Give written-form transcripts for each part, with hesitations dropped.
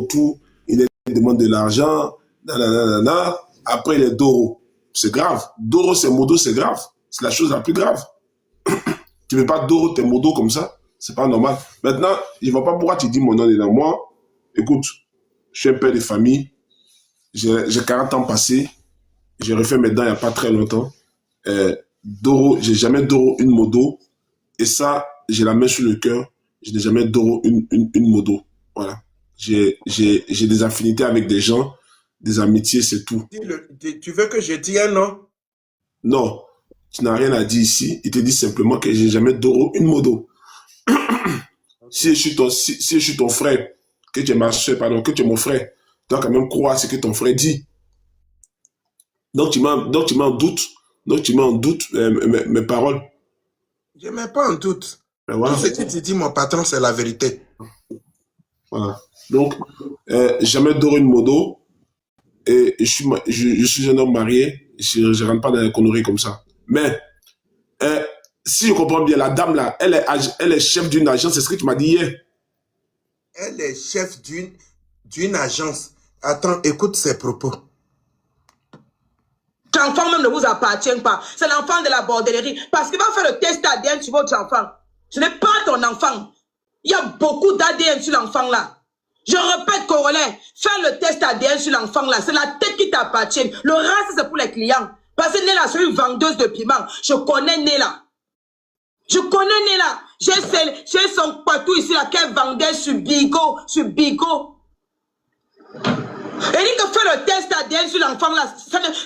autour, il demande de l'argent, nanana, après il est Doro. C'est grave. Doro, c'est modo, c'est grave. C'est la chose la plus grave. Tu ne veux pas Doro tes modos comme ça, c'est pas normal. Maintenant, je ne vois pas pourquoi tu dis mon nom dedans. Moi, écoute, je suis un père de famille, j'ai 40 ans passés, j'ai refait mes dents il n'y a pas très longtemps. Doro, j'ai jamais Doro une modo, et ça, j'ai la main sur le cœur, je n'ai jamais Doro une modo. Voilà. J'ai des affinités avec des gens, des amitiés, c'est tout. Tu veux que je dise un nom? Non, tu n'as rien à dire ici. Il te dit simplement que j'ai jamais Doro une modo. Si je suis ton frère, que tu es ma soeur, pardon, que tu es mon frère, tu dois quand même croire ce que ton frère dit. Donc tu mets en doute mes paroles. Je ne mets pas en doute. Voilà. Tout ce que tu dis, mon patron, c'est la vérité. Voilà. Donc, jamais Doro une modo. Et je suis un homme marié. Je ne rentre pas dans les conneries comme ça. Mais, si je comprends bien, la dame là, elle est chef d'une agence, c'est ce que tu m'as dit hier. Elle est chef d'une agence. Attends, écoute ses propos. L'enfant même ne vous appartient pas. C'est l'enfant de la bordellerie. Parce qu'il va faire le test ADN sur votre enfant. Ce n'est pas ton enfant. Il y a beaucoup d'ADN sur l'enfant là. Je répète, Corollaire, faire le test ADN sur l'enfant là, c'est la tête qui t'appartient. Le reste, c'est pour les clients. Parce que Néla, c'est une vendeuse de piment. Je connais Néla. Je connais Néla. J'ai son patou ici là qu'elle vendait sur Bigo. Sur Bigo. Et dit que faire le test ADN sur l'enfant là,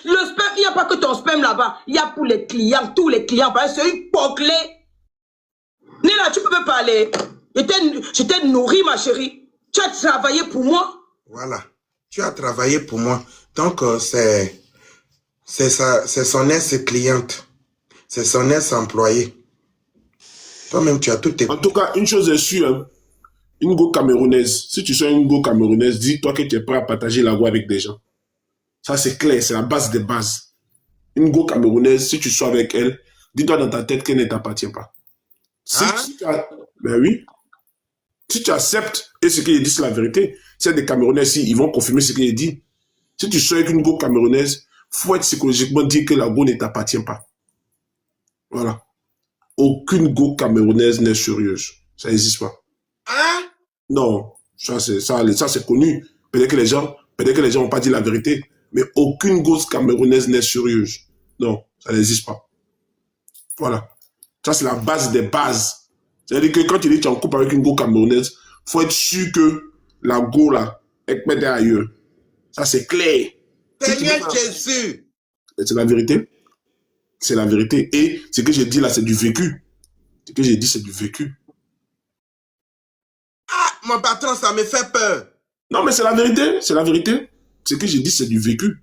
le sperme, il n'y a pas que ton sperme là-bas. Il y a pour les clients, tous les clients. C'est une poclée. Néla, tu peux me parler. Je t'ai nourri, ma chérie. Tu as travaillé pour moi. Voilà. Tu as travaillé pour moi. Donc, c'est son ex-cliente. C'est son ex-employé. Toi-même, tu as tout écouté. En tout cas, une chose est sûre, hein. Une go camerounaise, si tu sois une go camerounaise, dis-toi que tu es prêt à partager la go avec des gens. Ça, c'est clair, c'est la base des bases. Une go camerounaise, si tu sois avec elle, dis-toi dans ta tête qu'elle ne t'appartient pas. Ben oui. Si tu acceptes, et ce qu'il dit, c'est la vérité, c'est des Camerounais, si ils vont confirmer ce qu'il dit. Si tu sois avec une go camerounaise, il faut être psychologiquement dire que la go ne t'appartient pas. Voilà. Aucune go camerounaise n'est sérieuse. Ça n'existe pas. Hein? Non, ça c'est connu. Peut-être que les gens n'ont pas dit la vérité, mais aucune gosse camerounaise n'est sérieuse. Non, ça n'existe pas. Voilà. Ça, c'est la base des bases. C'est-à-dire que quand tu dis que tu es en couple avec une go camerounaise, il faut être sûr que la go, là, est peut-être ailleurs. Ça, c'est clair. Seigneur Jésus. C'est la vérité. C'est la vérité. Et ce que j'ai dit là, c'est du vécu. Ce que j'ai dit, c'est du vécu. Ah, mon patron, ça me fait peur. Non, mais c'est la vérité. C'est la vérité. Ce que j'ai dit, c'est du vécu.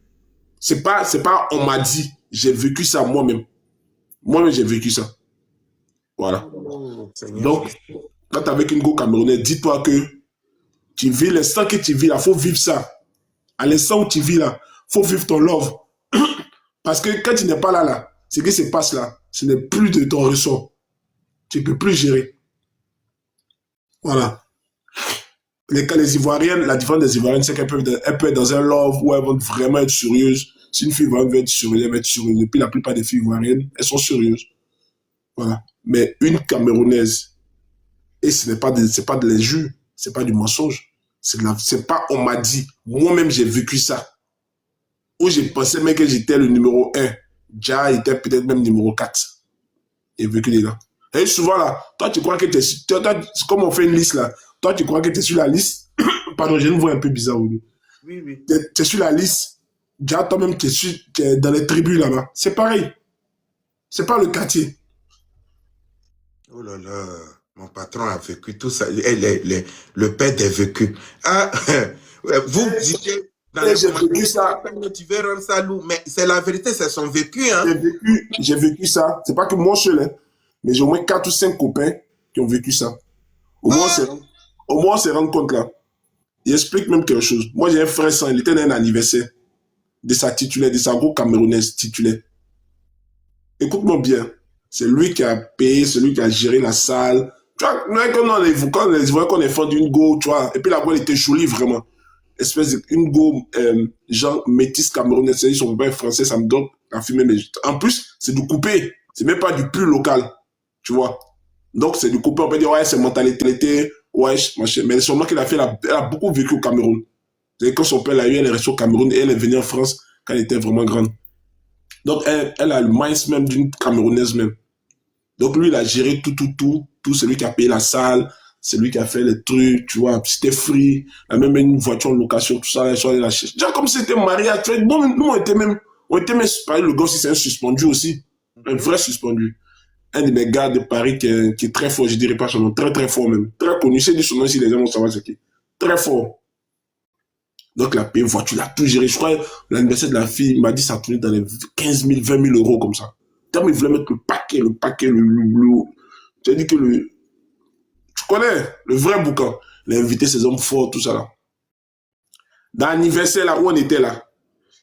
C'est pas, on m'a dit. J'ai vécu ça moi-même. Moi-même, j'ai vécu ça. Voilà. Oh, donc, quand tu es avec une go camerounaise, dis-toi que tu vis l'instant que tu vis là, il faut vivre ça. À l'instant où tu vis là, il faut vivre ton love. Parce que quand tu n'es pas là, ce qui se passe là, ce n'est plus de ton ressort. Tu ne peux plus gérer. Voilà. Les Ivoiriennes, la différence des Ivoiriennes, c'est qu'elles peuvent être dans un love où elles vont vraiment être sérieuses. Si une fille veut être sérieuse, elle va être sérieuse. Et puis la plupart des filles ivoiriennes, elles sont sérieuses. Voilà. Mais une Camerounaise, et ce n'est pas de l'injure, c'est pas du mensonge. C'est pas on m'a dit. Moi-même, j'ai vécu ça. Où j'ai pensé même que j'étais le numéro 1. Déjà, il était peut-être même numéro 4. J'ai vécu les gars. Et souvent là, toi tu crois que tu es comme on fait une liste là, toi tu crois que tu es sur la liste. Pardon, j'ai une voix un peu bizarre. Oui. Tu es sur la liste. Déjà, toi-même, tu es dans les tribus là-bas. C'est pareil. C'est pas le quartier. Oh là là, mon patron a vécu tout ça. Le père des vécus. Ah, vous dites j'ai vécu ça. Tu veux rendre ça lourd, mais c'est la vérité, c'est son vécu. Hein? J'ai vécu ça. C'est pas que moi seul, hein, mais j'ai au moins 4 ou 5 copains qui ont vécu ça. Au moins, on s'est rendu compte là. Il explique même quelque chose. Moi, j'ai un frère sang, il était dans un anniversaire de sa titulaire, de sa go camerounaise titulaire. Écoute-moi bien. C'est lui qui a payé, c'est lui qui a géré la salle. Tu vois, quand on est fan d'une go, tu vois, et puis la go, elle était jolie vraiment. espèce de, une go, genre métis camerounais, c'est-à-dire son père français, ça me donne la fille même. En plus, c'est du coupé. C'est même pas du plus local. Tu vois. Donc, c'est du coupé. On peut dire, ouais, c'est mentalité, ouais, machin. Mais sûrement qu'elle a fait, elle a beaucoup vécu au Cameroun. C'est quand son père l'a eu, elle est restée au Cameroun et elle est venue en France quand elle était vraiment grande. Donc, elle a le mindset même d'une Camerounaise même. Donc, lui, il a géré tout. C'est lui qui a payé la salle, c'est lui qui a fait les trucs, tu vois. C'était free, il a même une voiture en location, tout ça. Déjà, comme c'était mariage, tu vois, bon, nous, on était même, le gars aussi, c'est un suspendu aussi. Un vrai suspendu. Un de mes gars de Paris qui est très fort, je dirais pas son nom, très très fort même. Très connu, c'est dit son nom si les gens vont savoir ce qui est. Très fort. Donc, la payé une voiture, il a tout géré. Je crois l'anniversaire de la fille, il m'a dit ça tournait dans les 15 000, 20 000 euros comme ça. Tellement il voulait mettre le paquet, tu as dit que tu connais, le vrai boucan. Il a invité ses hommes forts, tout ça là. Dans l'anniversaire là, où on était là,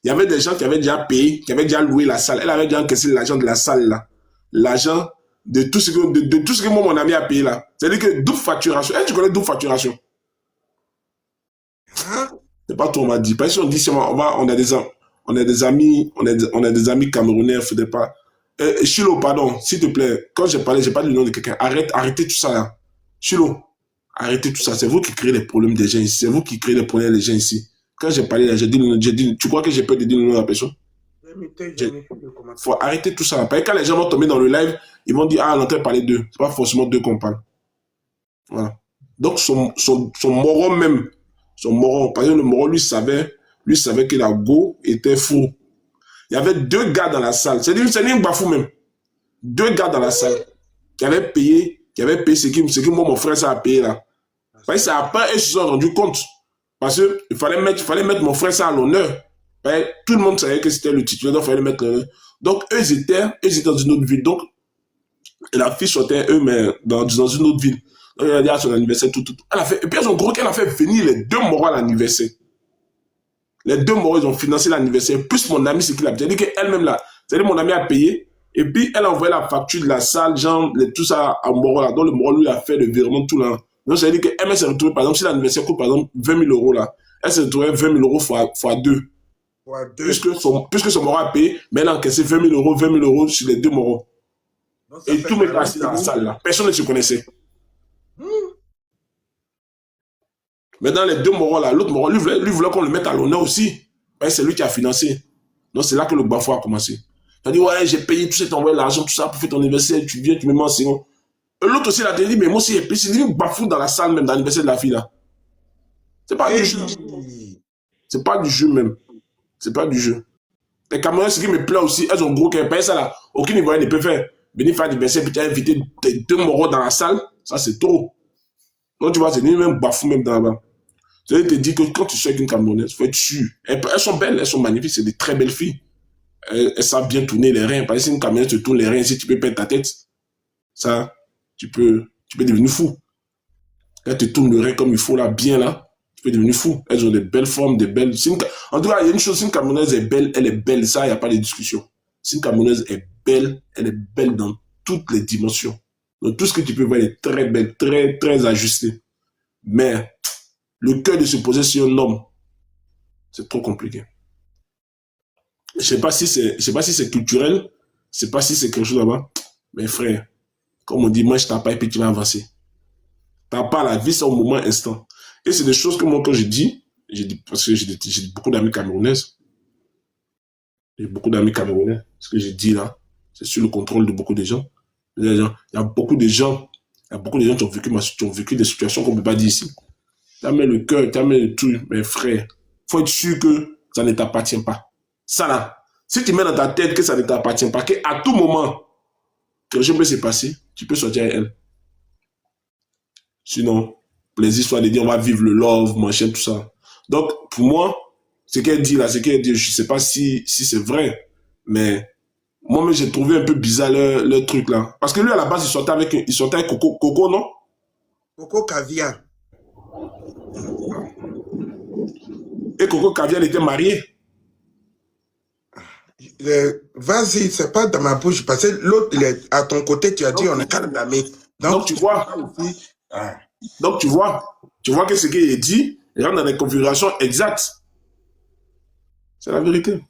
il y avait des gens qui avaient déjà payé, qui avaient déjà loué la salle. Elle avait déjà encaissé l'argent de la salle là. L'argent de tout ce que moi, mon ami a payé là. C'est-à-dire que double facturation. Tu connais double facturation? Hein? C'est pas toi, on m'a dit. Parce qu'on dit, on a des amis camerounais, faudrait pas. Chilo, pardon, s'il te plaît, quand j'ai parlé du nom de quelqu'un. Arrêtez tout ça là. Chilo, arrêtez tout ça. C'est vous qui créez les problèmes des gens ici. C'est vous qui créez les problèmes des gens ici. Quand j'ai parlé là, j'ai dit, tu crois que j'ai peur de dire le nom de la personne? Faut arrêter tout ça. Parce que quand les gens vont tomber dans le live, ils vont dire, ah, on est en train de parler d'eux. C'est pas forcément d'eux qu'on parle. Voilà. Donc, son moron même, parce que le moron, lui savait que la go était fou. Il y avait 2 gars dans la salle. C'est une bafou même. 2 gars dans la salle qui avaient payé ce que moi, mon frère, ça a payé là. Parce que ça après, ils se sont rendus compte. Parce qu'il fallait mettre mon frère ça à l'honneur. Tout le monde savait que c'était le titulaire, donc il fallait mettre l'honneur. Donc, eux, ils étaient dans une autre ville. Donc, la fille sortait, eux, mais dans une autre ville. Donc, elle a dit à son anniversaire, tout. Et puis, son gros qu'elle a fait venir les 2 morts à l'anniversaire. Les 2 morts, ils ont financé l'anniversaire. Plus mon ami, c'est qu'il a dit qu'elle-même là. C'est-à-dire, mon ami a payé. Et puis, elle a envoyé la facture de la salle, genre, tout ça à Moro là. Donc, le Moro, lui, a fait le virement, tout là. Donc, ça veut dire qu'elle s'est retrouvée, par exemple, si l'anniversaire coûte, par exemple, 20 000 euros là, elle s'est retrouvée 20 000 euros fois 2. Puisque son Moro a payé, mais elle a encaissé 20 000 euros sur les 2 Moros. Et tout le monde est assis dans la salle là. Personne ne se connaissait. Mais dans les 2 Moros là, l'autre Moro, lui voulait qu'on le mette à l'honneur aussi. C'est lui qui a financé. Donc, c'est là que le bafou a commencé. Il a dit, ouais, j'ai payé tout ça, t'as envoyé l'argent, tout ça, pour faire ton anniversaire, tu viens, tu me mens, c'est bon. L'autre aussi, il a dit, mais moi aussi, j'ai payé. C'est lui bafou dans la salle même, dans l'anniversaire de la fille là. C'est pas du jeu. C'est pas du jeu même. C'est pas du jeu. Les Camerounais, ce qui me plaît aussi, elles ont gros qu'elles payent ça là. Aucun Ivoirien ne peut faire. Venir faire l'anniversaire, puis tu as invité 2 Moros dans la salle, ça c'est trop. Donc tu vois, c'est même bafou même dans là-bas. Je te dis que quand tu suis avec une Camerounaise, il faut être sûr. Elles sont belles, elles sont magnifiques, c'est des très belles filles. Elles savent bien tourner les reins. Parce que si une Camerounaise te tourne les reins, si tu peux perdre ta tête, ça, tu peux devenir fou. Elles te tournent le rein comme il faut là, bien là, tu peux devenir fou. Elles ont des belles formes, des belles... En tout cas, il y a une chose, si une Camerounaise est belle, elle est belle, ça, il n'y a pas de discussion. Si une Camerounaise est belle, elle est belle dans toutes les dimensions. Donc tout ce que tu peux voir, elle est très belle, très, très ajustée. Mais le cœur de se poser sur un homme, c'est trop compliqué. Je sais pas si c'est culturel, je sais pas si c'est quelque chose là-bas. Mais frère, comme on dit, moi je t'appelle pas et puis tu vas avancer. T'as pas la vie, c'est au moment instant. Et c'est des choses que moi quand j'ai dit, parce que j'ai beaucoup d'amis camerounaises. J'ai beaucoup d'amis camerounais. Ce que j'ai dit là, c'est sur le contrôle de beaucoup de gens. Il y a beaucoup de gens qui ont vécu des situations qu'on ne peut pas dire ici. Tu as mis le cœur, tu as mis le tout, mais frère, faut être sûr que ça ne t'appartient pas. Ça là, si tu mets dans ta tête que ça ne t'appartient pas, qu'à tout moment, quelque chose peut se passer, tu peux sortir avec elle. Sinon, les histoires de dire on va vivre le love, machin, tout ça. Donc, pour moi, ce qu'elle dit là, je ne sais pas si c'est vrai, mais moi-même, j'ai trouvé un peu bizarre leur truc là. Parce que lui, à la base, il sortait avec Coco, non? Coco Caviar. Et Coco Caviar, elle était mariée. Vas-y, c'est pas dans ma bouche, parce que l'autre, il est à ton côté, tu as dit, on est calme. Donc, tu vois. Donc, tu vois que ce qu'il dit, Il rentre dans des configurations exactes. C'est la vérité.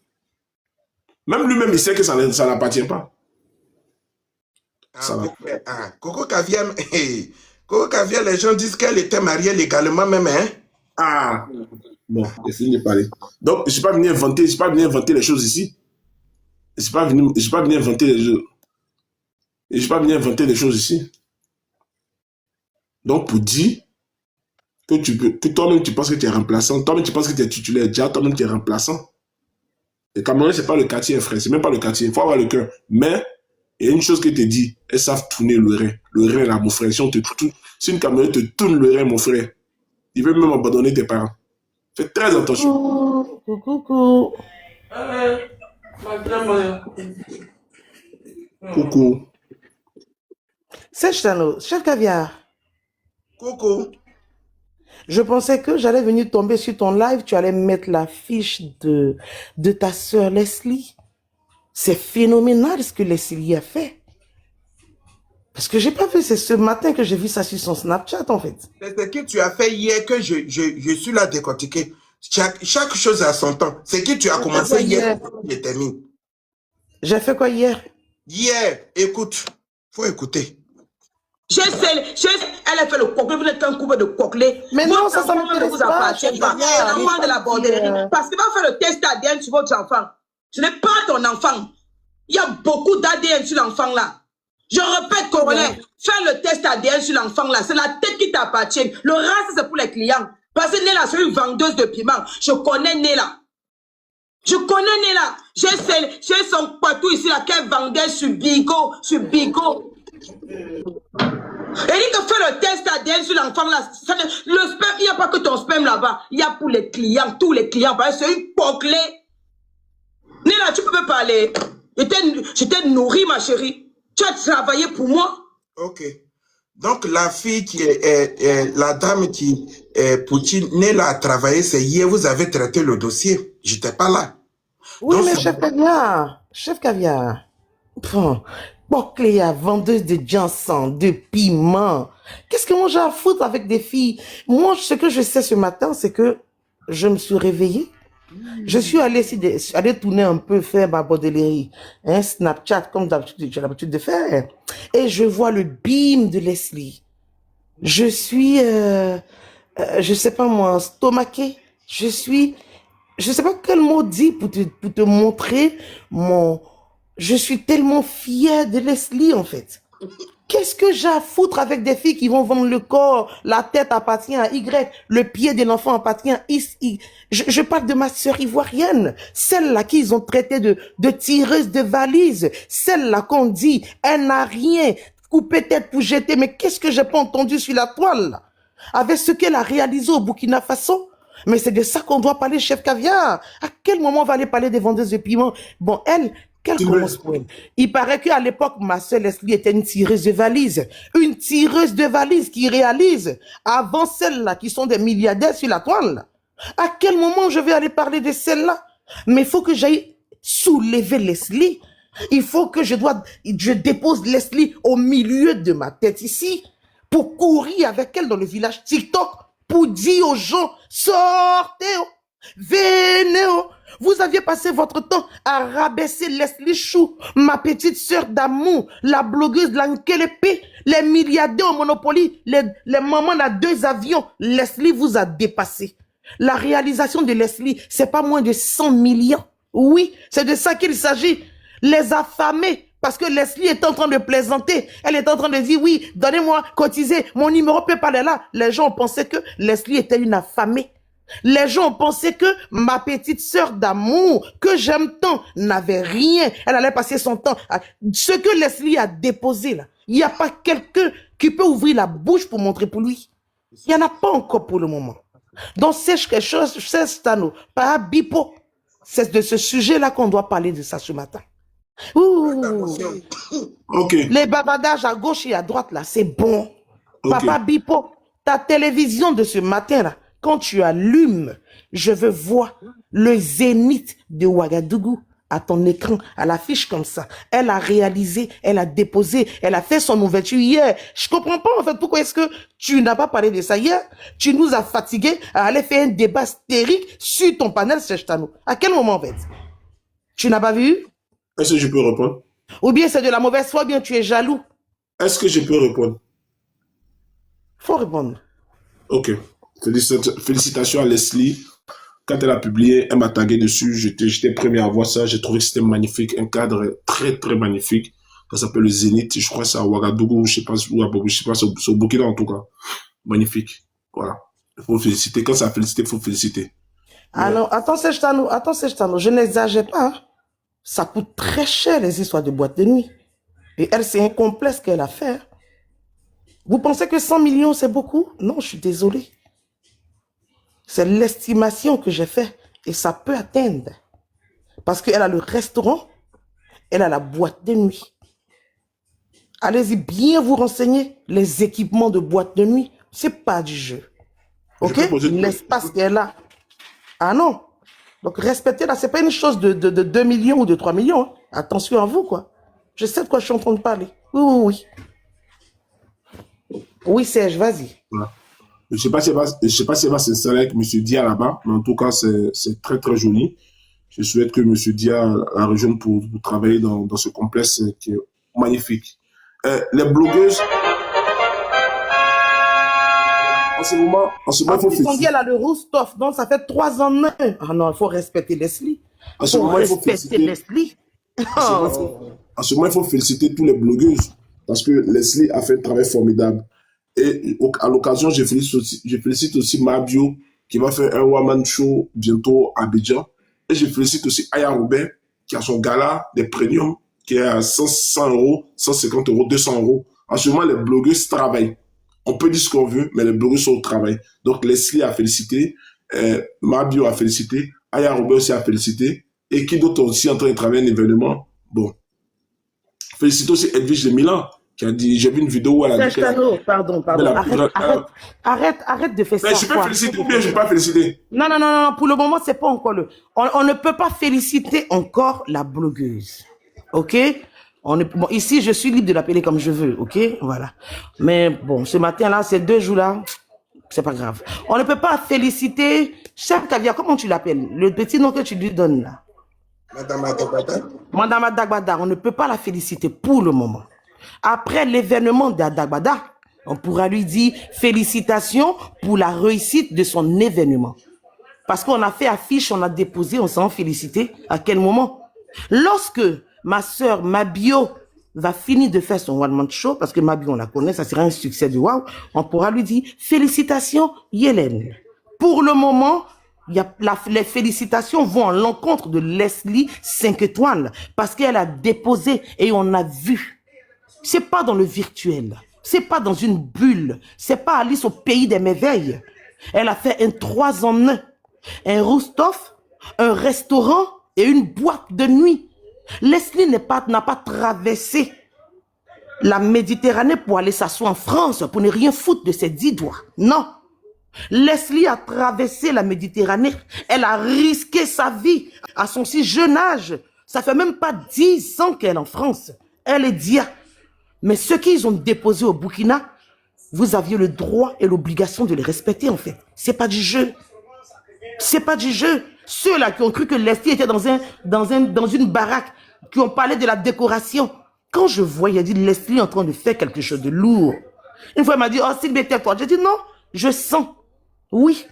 Même lui-même, il sait que ça n'appartient pas. Coco Caviar, Coco Caviar, les gens disent qu'elle était mariée légalement même, hein? Ah, bon, j'ai fini de parler. Donc, je ne suis pas venu inventer les choses ici. Je ne suis pas venu inventer les choses. Je ne suis pas venu inventer les choses ici. Donc, pour dire que toi-même, tu penses que tu es remplaçant, toi-même, tu penses que tu es titulaire, déjà, toi-même, tu es remplaçant. Les Camerounais, ce n'est pas le quartier, frère. Ce n'est même pas le quartier. Il faut avoir le cœur. Mais, il y a une chose que tu te dis, elles savent tourner le rein. Le rein, là, mon frère. Si une Camerounais te tourne le rein, mon frère, il veut même abandonner tes parents. Fais très attention. Coucou. Coucou. C'est Chano, chef Caviar. Coco. Je pensais que j'allais venir tomber sur ton live, tu allais mettre la fiche de ta sœur Leslie. C'est phénoménal ce que Leslie a fait. Parce que j'ai pas vu, c'est ce matin que j'ai vu ça sur son Snapchat en fait. C'est ce que tu as fait hier que je suis là décortiqué. Chaque chose a son temps. C'est que tu as commencé hier, je termine. J'ai fait quoi hier? Hier, écoute, faut écouter. Elle a fait le coquelet, vous n'êtes qu'un couple de coquelets. Mais non, ça m'intéresse vous pas. appartient pas. C'est l'enfant de la bordellerie. Parce qu'il va faire le test ADN sur votre enfant. Ce n'est pas ton enfant. Il y a beaucoup d'ADN sur l'enfant là. Je répète, Coronet, faire le test ADN sur l'enfant là, c'est la tête qui t'appartient. Le reste, c'est pour les clients. Parce que Néla, c'est une vendeuse de piment. Je connais Néla. Je connais Néla. J'ai son patou ici là qu'elle vendait sur Bigo. Sur Bigo. Et il te fait le test ADN sur l'enfant là. Le sperme, il n'y a pas que ton sperme là-bas. Il y a pour les clients, tous les clients. C'est une poclée. Néla, tu peux me parler. Je t'ai nourri, ma chérie. Tu as travaillé pour moi. Ok. Donc, la fille qui la dame qui pour qui Néla a travaillé, c'est hier, vous avez traité le dossier. J'étais pas là. Oui, donc, mais chef Caviar. Bon, Cléa, vendeuse de ginseng, de piment. Qu'est-ce que moi j'ai à foutre avec des filles? Moi, ce que je sais ce matin, c'est que je me suis réveillée. Je suis allée tourner un peu, faire ma bordellerie, Snapchat, comme d'habitude, j'ai l'habitude de faire. Et je vois le beam de Leslie. Je suis, je sais pas moi, stomaquée. Je sais pas quel mot dire pour te montrer je suis tellement fière de Leslie, en fait. Qu'est-ce que j'ai à foutre avec des filles qui vont vendre le corps, la tête appartient à Y, le pied de l'enfant appartient à X. Je parle de ma sœur ivoirienne, celle-là qu'ils ont traité de tireuse de valises, celle-là qu'on dit, elle n'a rien, ou peut-être pour jeter, mais qu'est-ce que j'ai pas entendu sur la toile, là, avec ce qu'elle a réalisé au Burkina Faso? Mais c'est de ça qu'on doit parler, chef Caviar. À quel moment on va aller parler des vendeuses de piment? Bon, quelle commence pour elle? Il paraît qu'à l'époque, ma sœur Leslie était une tireuse de valises. Une tireuse de valises qui réalise avant celles-là qui sont des milliardaires sur la toile. À quel moment je vais aller parler de celles-là? Mais il faut que j'aille soulever Leslie. Il faut que je dépose Leslie au milieu de ma tête ici pour courir avec elle dans le village TikTok pour dire aux gens, sortez, venez, vous aviez passé votre temps à rabaisser Leslie Chou, ma petite sœur d'amour, la blogueuse de la Nkelepe, les milliardaires au Monopoly, les mamans à 2 avions. Leslie vous a dépassé. La réalisation de Leslie, c'est pas moins de 100 millions. Oui, c'est de ça qu'il s'agit. Les affamés, parce que Leslie est en train de plaisanter. Elle est en train de dire, oui, donnez-moi, cotisez, mon numéro peut pas aller là. Les gens pensaient que Leslie était une affamée. Les gens pensaient que ma petite sœur d'amour, que j'aime tant, n'avait rien. Elle allait passer son temps. Ce que Leslie a déposé là, il n'y a pas quelqu'un qui peut ouvrir la bouche pour montrer pour lui. Il n'y en a pas encore pour le moment. Donc c'est quelque chose, c'est Stano, pas Bipo. C'est de ce sujet-là qu'on doit parler de ça ce matin. Ouh. Okay. Les bavardages à gauche et à droite, là, c'est bon. Okay. Papa Bipo, ta télévision de ce matin, là, quand tu allumes, je veux voir le zénith de Ouagadougou à ton écran, à l'affiche comme ça. Elle a réalisé, elle a déposé, elle a fait son ouverture hier. Je comprends pas en fait pourquoi est-ce que tu n'as pas parlé de ça hier. Tu nous as fatigués à aller faire un débat stérique sur ton panel Serge Tano. À quel moment en fait? Tu n'as pas vu? Est-ce que je peux répondre? Ou bien c'est de la mauvaise foi, ou bien tu es jaloux. Est-ce que je peux répondre? Faut répondre. Ok. Félicitations à Leslie. Quand elle a publié, elle m'a tagué dessus. J'étais premier à voir ça. J'ai trouvé que c'était magnifique. Un cadre très, très magnifique. Ça s'appelle le Zénith. Je crois que c'est à Ouagadougou. Je sais pas où, je sais pas, c'est au Burkina en tout cas. Magnifique. Voilà. Il faut féliciter. Quand ça a félicité, il faut féliciter. Ah non, attends, Serge Tano, je n'exagère pas. Hein. Ça coûte très cher les histoires de boîte de nuit. Et elle, c'est un complexe qu'elle a fait. Vous pensez que 100 millions, c'est beaucoup? Non, je suis désolé. C'est l'estimation que j'ai faite. Et ça peut atteindre. Parce qu'elle a le restaurant, elle a la boîte de nuit. Allez-y bien vous renseigner. Les équipements de boîte de nuit, c'est pas du jeu. Ok? L'espace qu'elle a. Ah non. Donc respectez-la. C'est pas une chose de 2 millions ou de 3 millions. Hein. Attention à vous, quoi. Je sais de quoi je suis en train de parler. Oui, oui, oui. Oui, Serge, vas-y. Voilà. Je sais pas si elle va s'installer avec M. Dia là-bas, mais en tout cas, c'est très, très joli. Je souhaite que M. Dia la rejoigne pour travailler dans ce complexe qui est magnifique. Les blogueuses, en ce moment, il faut féliciter. Dia, elle a le Roustov, donc ça fait 3 ans. Ah non, il faut respecter Leslie. En ce moment, il faut féliciter Leslie. En ce moment, il faut féliciter tous les blogueuses parce que Leslie a fait un travail formidable. Et à l'occasion, je félicite aussi Mabio qui va faire un one-man show bientôt à Abidjan. Et je félicite aussi Aya Robert qui a son gala des premiums qui est à 100 euros, 150 euros, 200 euros. En ce moment, les blogueuses travaillent. On peut dire ce qu'on veut, mais les blogueuses sont au travail. Donc, Leslie a félicité, Mabio a félicité, Aya Robert aussi a félicité. Et qui d'autre aussi en train de travailler un événement. Bon. Félicite aussi Edwige de Milan. Qui a dit, j'ai vu une vidéo où elle a dit pardon. Arrête de faire ça. Mais je peux féliciter ou bien je ne peux pas féliciter? Non, pour le moment, c'est pas encore le... On ne peut pas féliciter encore la blogueuse. Ok? Bon, ici, je suis libre de l'appeler comme je veux. Ok? Voilà. Mais bon, ce matin-là, ces 2 jours-là, c'est pas grave. On ne peut pas féliciter Chef Caviar, comment tu l'appelles? Le petit nom que tu lui donnes là. Madame Adagbada, on ne peut pas la féliciter pour le moment. Après l'événement d'Adagbada, on pourra lui dire félicitations pour la réussite de son événement. Parce qu'on a fait affiche, on a déposé, on s'en félicité. À quel moment? Lorsque ma soeur Mabio va finir de faire son one-man show, parce que Mabio, on la connaît, ça sera un succès de wow, on pourra lui dire félicitations Yélène. Pour le moment, les félicitations vont à l'encontre de Leslie 5 étoiles, parce qu'elle a déposé et on a vu. C'est pas dans le virtuel. C'est pas dans une bulle. C'est pas Alice au pays des merveilles. Elle a fait un 3 en 1. Un Roustov, un restaurant et une boîte de nuit. Leslie n'a pas traversé la Méditerranée pour aller s'asseoir en France, pour ne rien foutre de ses 10 doigts. Non. Leslie a traversé la Méditerranée. Elle a risqué sa vie à son si jeune âge. Ça fait même pas 10 ans qu'elle est en France. Elle est Dia. Mais ceux qu'ils ont déposés au Burkina, vous aviez le droit et l'obligation de les respecter en fait. C'est pas du jeu. C'est pas du jeu. Ceux-là qui ont cru que Leslie était dans une baraque, qui ont parlé de la décoration. Quand je vois, il a dit Leslie en train de faire quelque chose de lourd. Une fois, elle m'a dit, oh Sylvie, tais-toi. J'ai dit non, je sens. Oui.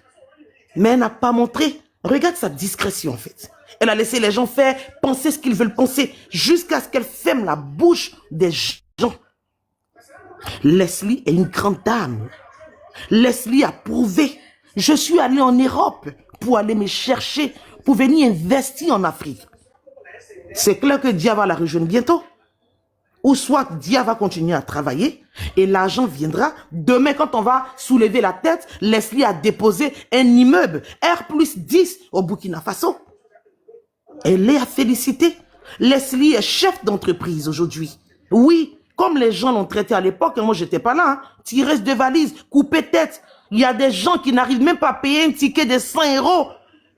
Mais elle n'a pas montré. Regarde sa discrétion en fait. Elle a laissé les gens faire, penser ce qu'ils veulent penser, jusqu'à ce qu'elle ferme la bouche des gens. Leslie est une grande dame. Leslie a prouvé. Je suis allé en Europe pour aller me chercher, pour venir investir en Afrique. C'est clair que Dia va la rejoindre bientôt. Ou soit Dia va continuer à travailler et l'argent viendra. Demain, quand on va soulever la tête, Leslie a déposé un immeuble R+10 au Burkina Faso. Elle est à féliciter. Leslie est chef d'entreprise aujourd'hui. Oui, comme les gens l'ont traité à l'époque, moi j'étais pas là, hein. Tireuse de valise, coupée tête. Il y a des gens qui n'arrivent même pas à payer un ticket de 100 euros,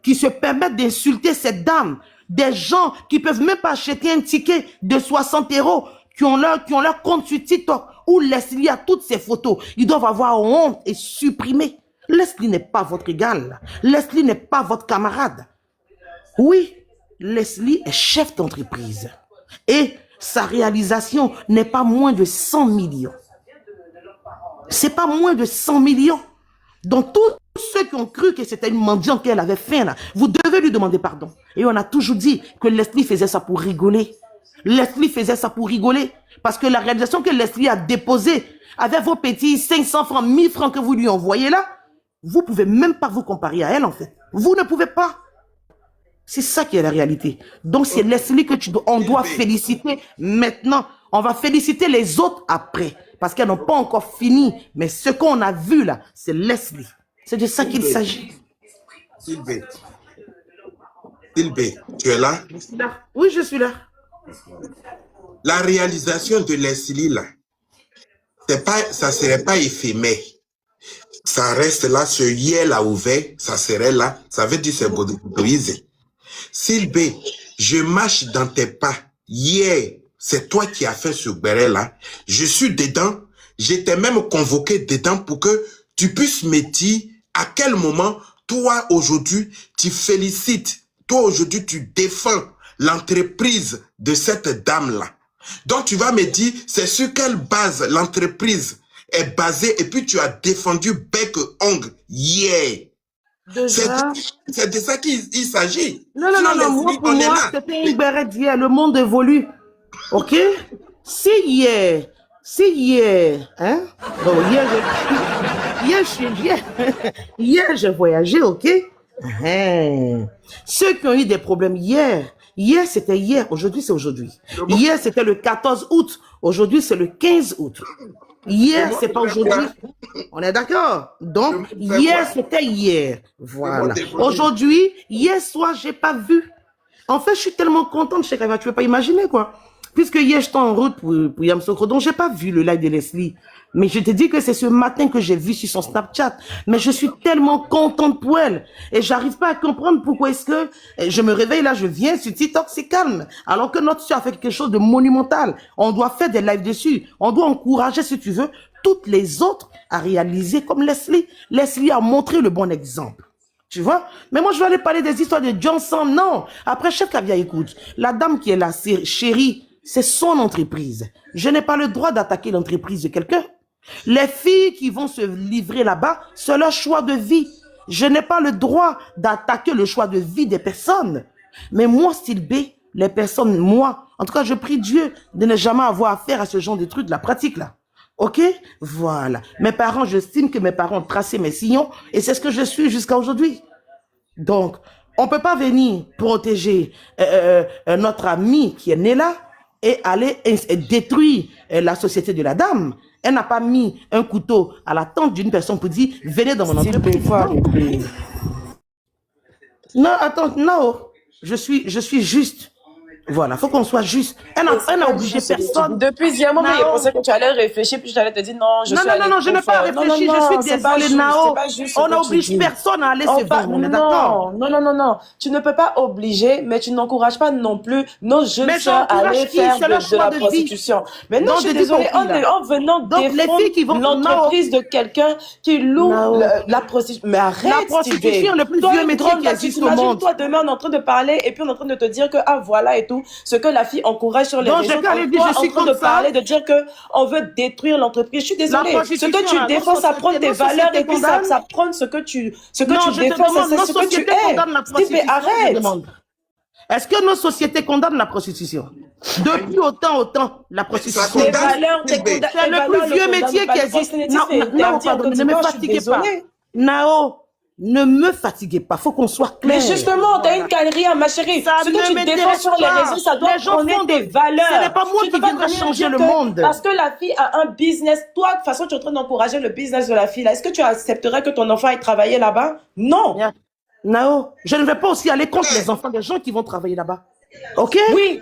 qui se permettent d'insulter cette dame. Des gens qui peuvent même pas acheter un ticket de 60 €, qui ont leur compte sur TikTok, où Leslie a toutes ses photos. Ils doivent avoir honte et supprimer. Leslie n'est pas votre égal. Leslie n'est pas votre camarade. Oui, Leslie est chef d'entreprise. Et sa réalisation n'est pas moins de 100 millions. C'est pas moins de 100 millions. Donc, tous ceux qui ont cru que c'était une mendiante qu'elle avait faim, là, vous devez lui demander pardon. Et on a toujours dit que Leslie faisait ça pour rigoler. Leslie faisait ça pour rigoler. Parce que la réalisation que Leslie a déposée avec vos petits 500 francs, 1000 francs que vous lui envoyez là, vous ne pouvez même pas vous comparer à elle, en fait. Vous ne pouvez pas. C'est ça qui est la réalité. Donc, c'est Leslie que on doit féliciter maintenant. On va féliciter les autres après. Parce qu'elles n'ont pas encore fini. Mais ce qu'on a vu là, c'est Leslie. C'est de ça qu'il s'agit. Sylvie, tu es là? Oui, je suis là. La réalisation de Leslie, là, ça ne serait pas éphémère. Ça reste là, ce hier l'a ouvert, ça serait là. Ça veut dire que c'est brisé. Sylvie, je marche dans tes pas. Hier, c'est toi qui as fait ce béret là. Je suis dedans. J'étais même convoqué dedans pour que tu puisses me dire à quel moment, toi aujourd'hui, tu félicites. Toi aujourd'hui, tu défends l'entreprise de cette dame-là. Donc tu vas me dire, c'est sur quelle base l'entreprise est basée et puis tu as défendu bec ongle hier. C'est de ça qu'il s'agit. Non, moi, pour moi, c'était une béret d'hier. Le monde évolue. OK? Si hier, hein? Bon, hier, j'ai voyagé, OK? Ceux qui ont eu des problèmes hier, c'était hier, aujourd'hui, c'est aujourd'hui. Hier, c'était le 14 août, aujourd'hui, c'est le 15 août. Hier, c'est pas aujourd'hui. On est d'accord? Donc, hier, c'était hier. Voilà. Aujourd'hui, hier soir, j'ai pas vu. En fait, je suis tellement contente, Cheikh Avia, tu peux pas imaginer, quoi. Puisque hier, j'étais en route pour Yamoussoukro, donc j'ai pas vu le live de Leslie. Mais je te dis que c'est ce matin que j'ai vu sur son Snapchat. Mais je suis tellement contente pour elle. Et j'arrive pas à comprendre pourquoi est-ce que je me réveille là, je viens sur TikTok, c'est calme. Alors que notre soeur a fait quelque chose de monumental. On doit faire des lives dessus. On doit encourager, si tu veux, toutes les autres à réaliser comme Leslie. Leslie a montré le bon exemple. Tu vois? Mais moi, je vais aller parler des histoires de Johnson. Non. Après, Chef Kavia, écoute. La dame qui est là, chérie, c'est son entreprise. Je n'ai pas le droit d'attaquer l'entreprise de quelqu'un. Les filles qui vont se livrer là-bas, c'est leur choix de vie. Je n'ai pas le droit d'attaquer le choix de vie des personnes. Mais moi, style B, les personnes, moi, en tout cas, je prie Dieu de ne jamais avoir affaire à ce genre de trucs, de la pratique là. OK? Voilà. Mes parents, j'estime que mes parents ont tracé mes sillons et c'est ce que je suis jusqu'à aujourd'hui. Donc, on ne peut pas venir protéger notre ami qui est né là et aller détruire la société de la dame. Elle n'a pas mis un couteau à la tente d'une personne pour dire, venez dans mon entreprise. Non, attends, non, je suis juste. Voilà, faut qu'on soit juste. Elle n'a obligé personne. Depuis hier, moment, j'ai pensé que tu allais réfléchir, puis je t'allais te dire non, je suis non, je n'ai pas réfléchi, je suis désolée, Nao. On n'oblige personne à aller se vendre, on est d'accord? Non. Tu ne peux pas obliger, mais tu n'encourages pas non plus nos jeunes sœurs à aller faire de la prostitution. Mais non, je suis désolée, en venant défendre l'entreprise de quelqu'un qui loue la prostitution. Mais arrête, la prostitution, le plus vieux métier qui existe au monde. Toi, demain, on est en train de parler, et puis on est en train de te dire que, ah, voilà, et tout, ce que la fille encourage sur les réseaux. Donc, je suis en train de parler, de dire que on veut détruire l'entreprise. Je suis désolée. Ce que tu défends, ça prend tes valeurs et puis ça prend ce que tu défends, c'est ce que tu es. Steve, arrête. Est-ce que nos sociétés condamnent la prostitution? Depuis autant, la prostitution. Tes valeurs, c'est le plus vieux métier qui existe. Non, pardon, ne me fatiguez pas. Nao, ne me fatiguez pas, faut qu'on soit clair. Mais justement, t'as une carrière, ma chérie. Ce que tu défends sur les réseaux, ça doit prendre tes valeurs. Ce n'est pas moi qui viendrai changer le monde. Parce que la fille a un business. Toi, de toute façon, tu es en train d'encourager le business de la fille. Est-ce que tu accepterais que ton enfant aille travailler là-bas? Non. Nao, je ne vais pas aussi aller contre les enfants des gens qui vont travailler là-bas. Ok? Oui,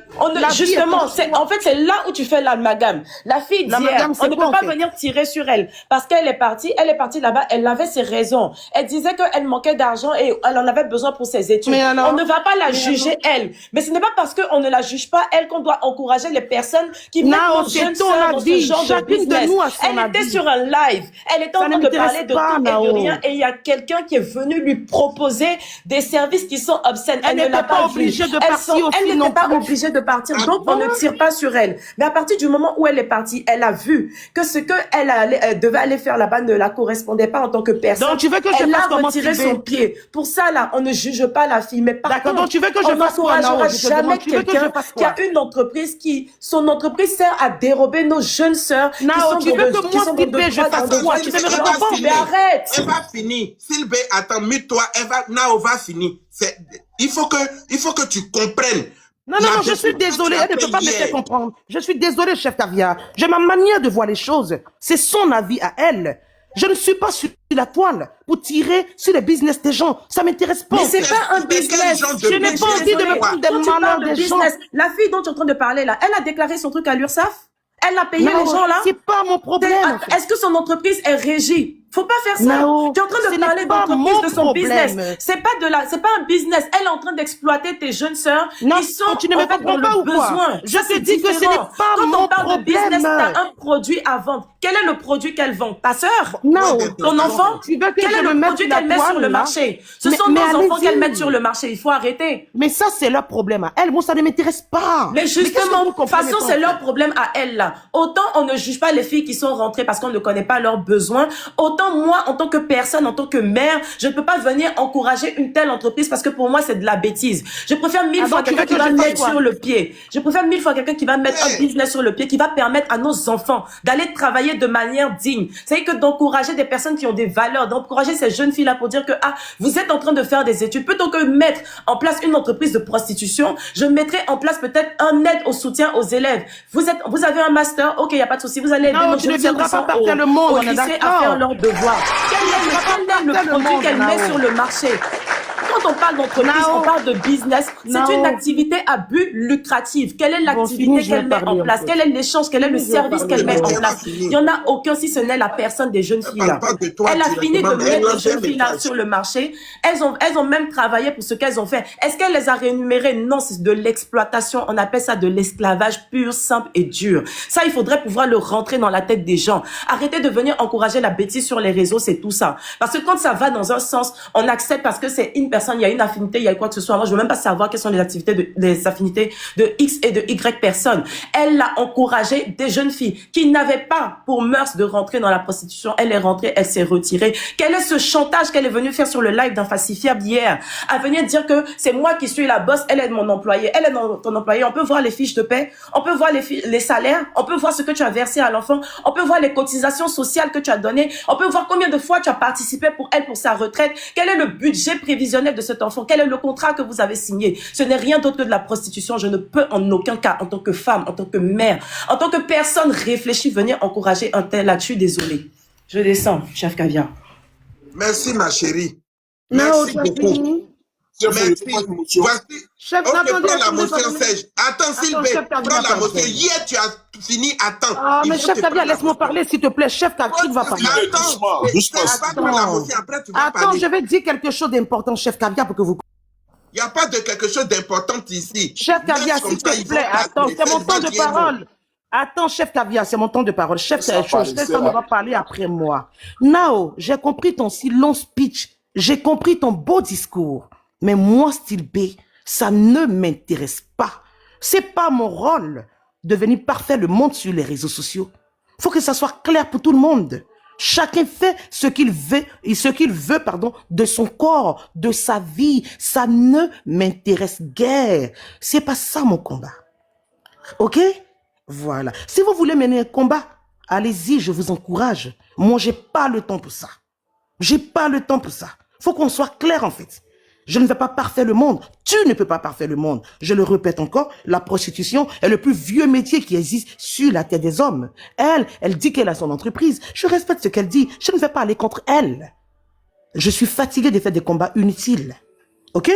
justement, en fait, c'est là où tu fais l'amalgame. La fille d'hier, on ne peut pas venir tirer sur elle parce qu'elle est partie là-bas, elle avait ses raisons. Elle disait qu'elle manquait d'argent et elle en avait besoin pour ses études. On ne va pas la juger, elle. Mais ce n'est pas parce qu'on ne la juge pas, elle, qu'on doit encourager les personnes qui mettent nos jeunes sœurs dans ce genre de business. Elle était sur un live. Elle était en train de parler de tout et de rien et il y a quelqu'un qui est venu lui proposer des services qui sont obscènes. Elle ne l'a pas obligée de partir aussi. Elle n'était pas obligée de partir, donc on ne tire pas sur elle. Mais à partir du moment où elle est partie, elle a vu que ce qu'elle devait aller faire là-bas ne la correspondait pas en tant que personne. Donc tu veux que je elle a retiré son pied. Pour ça, là, on ne juge pas la fille. Mais par contre, donc tu veux que je on n'encouragera jamais quelqu'un qui a une entreprise son entreprise sert à dérober nos jeunes sœurs qui sont tu veux que moi, Sylvie, je fasse quoi? Tu sais me répondre? Mais arrête. Elle va finir. Sylvie, attends, mute-toi. Nao va finir. Il faut que tu comprennes. Non, je suis désolée, elle ne peut pas me faire comprendre. Je suis désolée, chef Caviar. J'ai ma manière de voir les choses. C'est son avis à elle. Je ne suis pas sur la toile pour tirer sur les business des gens. Ça m'intéresse pas. Mais c'est pas un business. Je n'ai pas envie de me prendre des malheurs des gens. La fille dont tu es en train de parler là, elle a déclaré son truc à l'URSSAF? Elle a payé les gens là? C'est pas mon problème. Est-ce que son entreprise est régie? Faut pas faire ça. Tu es en train de parler d'entreprise, de son business. C'est pas un business. Elle est en train d'exploiter tes jeunes sœurs. Non, ils sont tu ne me comprends pas ou quoi? Je te dis que ce n'est pas Quand mon on parle de business, problème. t'as un produit à vendre. Quel est le produit qu'elle vend? Ta sœur? Non. Ton enfant? Tu veux que Quel je est me le mette produit sur la qu'elle met sur toile, le là? marché? Ce Mais- sont mais nos enfants allez-y. qu'elle met sur le marché. Il faut arrêter. Mais ça, c'est leur problème à elle. Moi, ça ne m'intéresse pas. Mais qu'est-ce que justement, vous de toute comprenez façon, pas, c'est en leur fait? problème à elles là. Autant on ne juge pas les filles qui sont rentrées parce qu'on ne connaît pas leurs besoins, autant moi, en tant que personne, en tant que mère, je ne peux pas venir encourager une telle entreprise parce que pour moi, c'est de la bêtise. Je préfère mille fois donc, tu quelqu'un veux qui que va je fasse mettre quoi? sur le pied. Je préfère mille fois quelqu'un qui va mettre un business sur le pied, qui va permettre à nos enfants d'aller travailler de manière digne. C'est que d'encourager des personnes qui ont des valeurs, d'encourager ces jeunes filles-là pour dire que, vous êtes en train de faire des études. Plutôt que mettre en place une entreprise de prostitution, je mettrai en place peut-être un aide au soutien aux élèves. Vous avez un master, ok, il n'y a pas de souci, vous allez aider Non, nos tu ne jeunes sœurs viendras qui pas sont partir le monde, au on est lycée à d'accord. faire leurs devoirs. Quel est le produit qu'elle met sur le marché? Quand on parle d'entreprise, on parle de business. C'est une activité à but lucratif. Quelle est l'activité qu'elle met en place? Quel est l'échange? Quel est le service qu'elle met en place? Il n'y en a aucun si ce n'est la personne des jeunes filles là. Elle a fini de mettre les jeunes filles là sur le marché. Elles ont même travaillé pour ce qu'elles ont fait. Est-ce qu'elle les a rémunérées? Non, c'est de l'exploitation. On appelle ça de l'esclavage pur, simple et dur. Ça, il faudrait pouvoir le rentrer dans la tête des gens. Arrêtez de venir encourager la bêtise sur les réseaux, c'est tout ça. Parce que quand ça va dans un sens, on accepte parce que c'est une personne, il y a une affinité, il y a quoi que ce soit. Moi, je veux même pas savoir quelles sont les affinités de X et de Y personnes. Elle a encouragé des jeunes filles qui n'avaient pas pour mœurs de rentrer dans la prostitution. Elle est rentrée, elle s'est retirée. Quel est ce chantage qu'elle est venue faire sur le live d'un falsifiable hier? À venir dire que c'est moi qui suis la boss, elle est mon employé, elle est ton employé. On peut voir les fiches de paie, on peut voir les salaires, on peut voir ce que tu as versé à l'enfant, on peut voir les cotisations sociales que tu as données, on peut voir combien de fois tu as participé pour elle, pour sa retraite. Quel est le budget prévisionnel de cet enfant? Quel est le contrat que vous avez signé? Ce n'est rien d'autre que de la prostitution. Je ne peux en aucun cas, en tant que femme, en tant que mère, en tant que personne réfléchie, venir encourager un tel là-dessus. Désolée. Je descends, chef Caviar. Merci, ma chérie. Non, Merci beaucoup. Merci. Voici. Chef, Ok, attendez, prends la attendez, motion attendez. sèche. Attends, Sylvain, chef Caviar, prends la pardon. motion. Hier, tu as fini. Attends. Ah, Il mais faut chef te Caviar, prendre la laisse-moi motion. parler, s'il te plaît. Chef Caviar, qui va parler? Attends, Doucement. tu vas prendre la motion, après tu vas Attends, parler. je vais dire quelque chose d'important, chef Caviar, pour que vous... Il n'y a pas de quelque chose d'important ici. Chef Caviar, Laisse comme s'il ça, te ils plaît, vont attends, parler. c'est mon Faites temps pas de dire non. parole. Attends, chef Caviar, c'est mon temps de parole. Chef Ça va pas, ça va parler après moi. Nao, j'ai compris ton si long speech. J'ai compris ton beau discours. Mais moi, style B, ça ne m'intéresse pas. C'est pas mon rôle de venir parfaire le monde sur les réseaux sociaux. Faut que ça soit clair pour tout le monde. Chacun fait ce qu'il veut, de son corps, de sa vie. Ça ne m'intéresse guère. C'est pas ça mon combat. Ok? Voilà. Si vous voulez mener un combat, allez-y, je vous encourage. Moi, j'ai pas le temps pour ça. J'ai pas le temps pour ça. Faut qu'on soit clair, en fait. Je ne vais pas parfaire le monde. Tu ne peux pas parfaire le monde. Je le répète encore, la prostitution est le plus vieux métier qui existe sur la terre des hommes. Elle dit qu'elle a son entreprise. Je respecte ce qu'elle dit. Je ne vais pas aller contre elle. Je suis fatigué de faire des combats inutiles. Ok?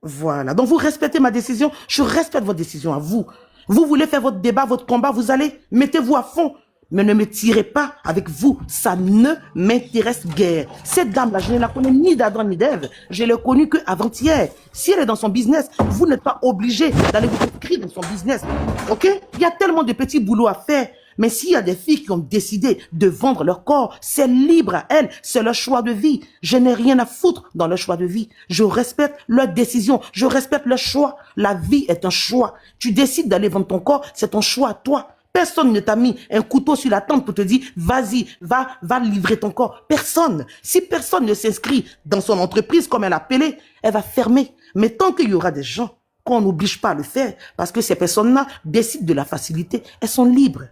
Voilà. Donc, vous respectez ma décision. Je respecte votre décision à vous. Vous voulez faire votre débat, votre combat, vous allez, mettez-vous à fond. Mais ne me tirez pas avec vous. Ça ne m'intéresse guère. Cette dame-là, je ne la connais ni d'Adam ni d'Ève. Je l'ai connue qu'avant-hier. Si elle est dans son business, vous n'êtes pas obligé d'aller vous inscrire dans son business. OK? Il y a tellement de petits boulots à faire. Mais s'il y a des filles qui ont décidé de vendre leur corps, c'est libre à elles. C'est leur choix de vie. Je n'ai rien à foutre dans leur choix de vie. Je respecte leur décision. Je respecte leur choix. La vie est un choix. Tu décides d'aller vendre ton corps, c'est ton choix à toi. Personne ne t'a mis un couteau sur la tempe pour te dire, vas-y, va livrer ton corps. Personne. Si personne ne s'inscrit dans son entreprise comme elle a appelé, elle va fermer. Mais tant qu'il y aura des gens qu'on n'oblige pas à le faire, parce que ces personnes-là décident de la facilité, elles sont libres.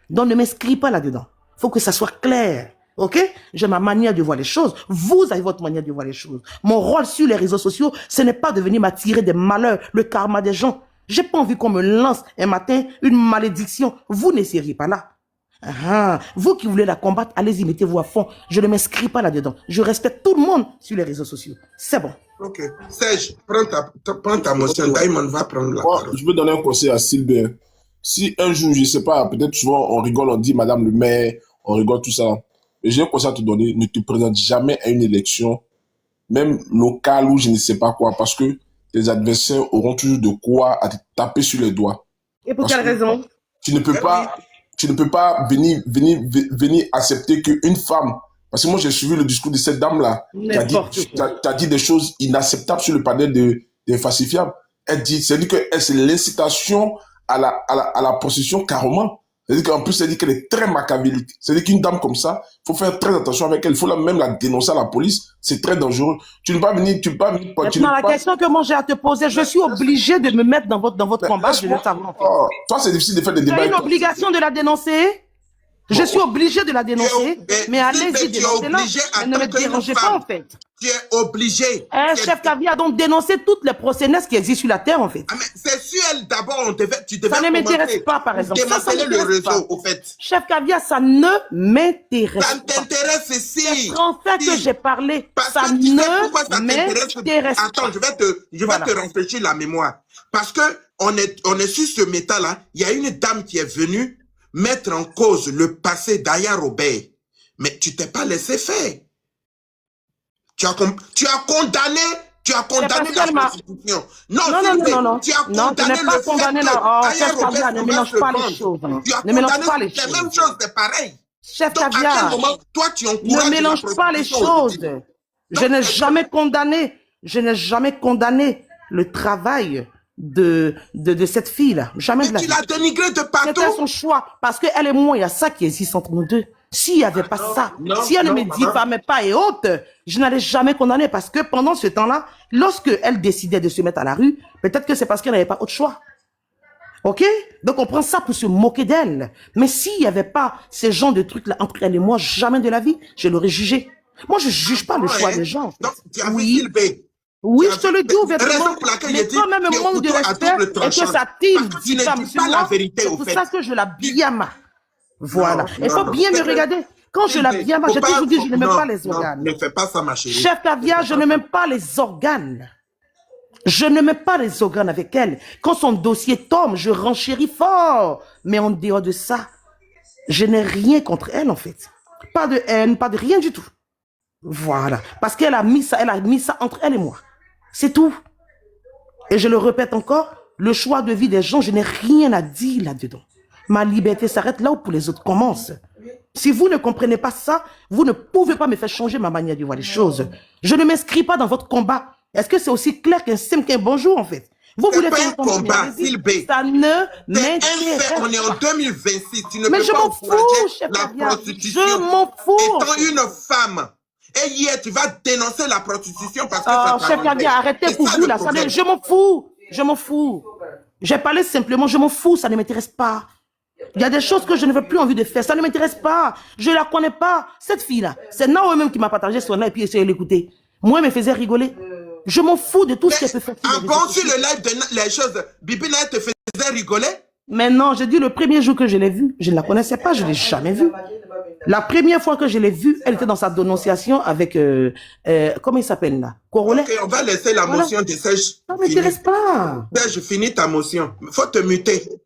Donc ne m'inscris pas là-dedans. Il faut que ça soit clair. OK? J'ai ma manière de voir les choses. Vous avez votre manière de voir les choses. Mon rôle sur les réseaux sociaux, ce n'est pas de venir m'attirer des malheurs, le karma des gens. J'ai pas envie qu'on me lance un matin une malédiction. Vous ne seriez pas là. Vous qui voulez la combattre, allez-y, mettez-vous à fond. Je ne m'inscris pas là-dedans. Je respecte tout le monde sur les réseaux sociaux. C'est bon. Ok. Serge, prends ta motion. Diamond va prendre la parole. Je peux donner un conseil à Sylvain. Si un jour, je ne sais pas, peut-être souvent on rigole, on dit Madame le maire, on rigole, tout ça. Mais j'ai un conseil à te donner, ne te présente jamais à une élection, même locale ou je ne sais pas quoi, parce que tes adversaires auront toujours de quoi à te taper sur les doigts. Et pour quelle raison? Tu ne peux pas venir accepter qu'une femme, parce que moi j'ai suivi le discours de cette dame-là, qui a dit des choses inacceptables sur le panel des falsifiables. Elle dit, c'est-à-dire que c'est l'incitation à la prostitution carrément. C'est-à-dire qu'en plus, elle dit qu'elle est très machiavélique. C'est-à-dire qu'une dame comme ça, il faut faire très attention avec elle. Il faut même la dénoncer à la police. C'est très dangereux. Tu ne peux pas venir, Maintenant, la question que moi j'ai à te poser, je suis obligé de me mettre dans votre combat. Je vais savoir. Toi, c'est difficile de faire des débats. Tu as une obligation de la dénoncer. Je suis obligé de la dénoncer, mais allez-y, dénoncez-la. Ne me dérangez pas, en fait. Tu es obligé. Chef Caviar, donc dénoncer toutes les procédures qui existent sur la terre, en fait. Ah, mais c'est sur elle d'abord, tu devais ça ne m'intéresse pas, par exemple. Ça le réseau, au fait. Chef Caviar, ça ne m'intéresse pas. Ça t'intéresse si. C'est français que j'ai parlé. Ça ne m'intéresse pas. Attends, je vais te rafraîchir la mémoire. Parce que on est sur ce métal-là. Il y a une dame qui est venue mettre en cause le passé d'Aya Robert. Mais tu t'es pas laissé faire. Tu as condamné la prostitution. Non. Tu as condamné le fait que Aya Robert ne mélange pas les choses. Tu as condamné les mêmes choses, c'est pareil. Chef Caviar, toi, tu encourages ne mélange pas les choses. Je n'ai jamais condamné le travail de cette fille-là. Jamais de la vie. Tu l'as dénigré de partout. C'était son choix. Parce qu'elle et moi, il y a ça qui existe entre nous deux. S'il n'y avait pas ça, si elle ne me diffamait pas et autres, je n'allais jamais condamner. Parce que pendant ce temps-là, lorsque elle décidait de se mettre à la rue, peut-être que c'est parce qu'elle n'avait pas autre choix. OK? Donc on prend ça pour se moquer d'elle. Mais s'il n'y avait pas ces genres de trucs-là entre elle et moi, jamais de la vie, je l'aurais jugé. Moi, je ne juge pas le choix des gens. Oui, je te le dis ouvertement, mais quand même un manque de respect et que ça tire du temps sur moi, c'est pour ça que je la biama. Voilà. Il faut bien me regarder. Quand je la biama, j'ai toujours dit je n'aime pas les organes. Ne fais pas ça, ma chérie. Chef Caviar, je ne m'aime pas les organes. Je ne mets pas les organes avec elle. Quand son dossier tombe, je renchéris fort. Mais en dehors de ça, je n'ai rien contre elle, en fait. Pas de haine, pas de rien du tout. Voilà. Parce qu'elle a mis ça entre elle et moi. C'est tout. Et je le répète encore, le choix de vie des gens, je n'ai rien à dire là-dedans. Ma liberté s'arrête là où pour les autres commence. Si vous ne comprenez pas ça, vous ne pouvez pas me faire changer ma manière de voir les choses. Je ne m'inscris pas dans votre combat. Est-ce que c'est aussi clair qu'un simple qu'un bonjour, en fait? Vous voulez faire un combat, Sylvain. Ça ne m'intéresse pas. On est en 2026. Tu ne mais peux je pas m'en fous, chef la Caviar. prostitution. Je m'en fous. Étant une femme. Et hier, tu vas dénoncer la prostitution parce que ça chef Caviar, arrêtez pour vous là. Je m'en fous. Je m'en fous. J'ai parlé simplement, je m'en fous, ça ne m'intéresse pas. Il y a des choses que je ne veux plus envie de faire. Ça ne m'intéresse pas. Je ne la connais pas. Cette fille-là, c'est Nao même qui m'a partagé son live et puis essayé de l'écouter. Moi, elle me faisait rigoler. Je m'en fous de tout ce qu'elle peut faire. Avant sur le live, les choses, Bibina te faisait rigoler? Mais non, j'ai dit le premier jour que je l'ai vue, je ne la connaissais pas, je ne l'ai jamais vue. La première fois que je l'ai vue, elle était dans sa dénonciation avec, comment il s'appelle là? Corolet. Ok, on va laisser la motion de Serge. Ça ne m'intéresse pas. Serge, finis ta motion. Faut te muter.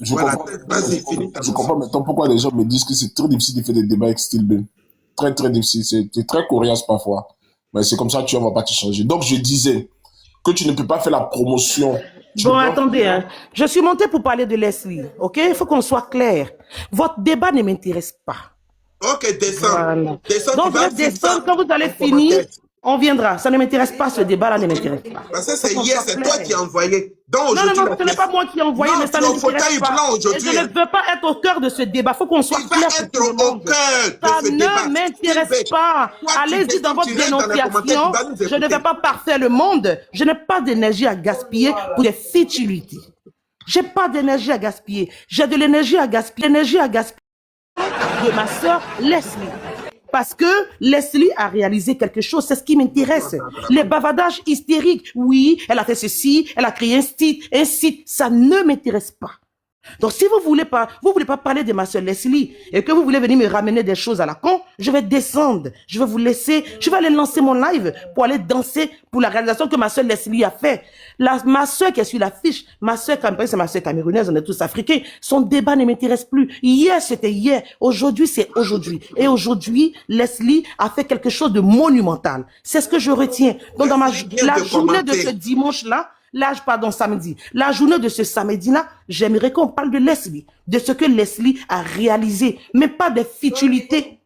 Voilà, vas-y, finis ta motion. Je comprends maintenant pourquoi les gens me disent que c'est très difficile de faire des débats avec Style B. Très, très difficile. C'est très coriace parfois. Mais c'est comme ça que tu ne vas pas te changer. Donc, je disais que tu ne peux pas faire la promotion. Bon, attendez, hein. Je suis montée pour parler de Leslie, ok? Il faut qu'on soit clair. Votre débat ne m'intéresse pas. Ok, descends. Voilà. Descends, Donc, vous allez descendre, quand vous allez finir, on viendra. Ça ne m'intéresse pas, ce débat-là ne m'intéresse pas. Parce que c'est hier, c'est toi qui as envoyé. Donc, non, ce n'est pas moi qui ai envoyé, mais ça ne m'intéresse pas. Et je ne veux pas être au cœur de ce débat. Il faut qu'on soit clair. Tu vas être au cœur de ça ce débat. Ne m'intéresse pas. Allez-y dans votre dénonciation. Je ne vais pas parfaire le monde. Je n'ai pas d'énergie à gaspiller pour des futilités. Je n'ai pas d'énergie à gaspiller. J'ai de l'énergie à gaspiller. L'énergie à gaspiller de ma sœur Leslie. Parce que Leslie a réalisé quelque chose, c'est ce qui m'intéresse. Les bavardages hystériques, oui, elle a fait ceci, elle a créé un site, ça ne m'intéresse pas. Donc si vous voulez pas parler de ma soeur Leslie et que vous voulez venir me ramener des choses à la con, je vais descendre, je vais vous laisser, je vais aller lancer mon live pour aller danser pour la réalisation que ma soeur Leslie a fait. Ma soeur qui est sur l'affiche, ma soeur camerounaise, c'est ma soeur camerounaise, on est tous africains, son débat ne m'intéresse plus. Hier c'était hier, aujourd'hui c'est aujourd'hui. Et aujourd'hui, Leslie a fait quelque chose de monumental. C'est ce que je retiens. Donc dans la journée de ce dimanche-là, samedi. La journée de ce samedi-là, j'aimerais qu'on parle de Leslie, de ce que Leslie a réalisé, mais pas des futilités.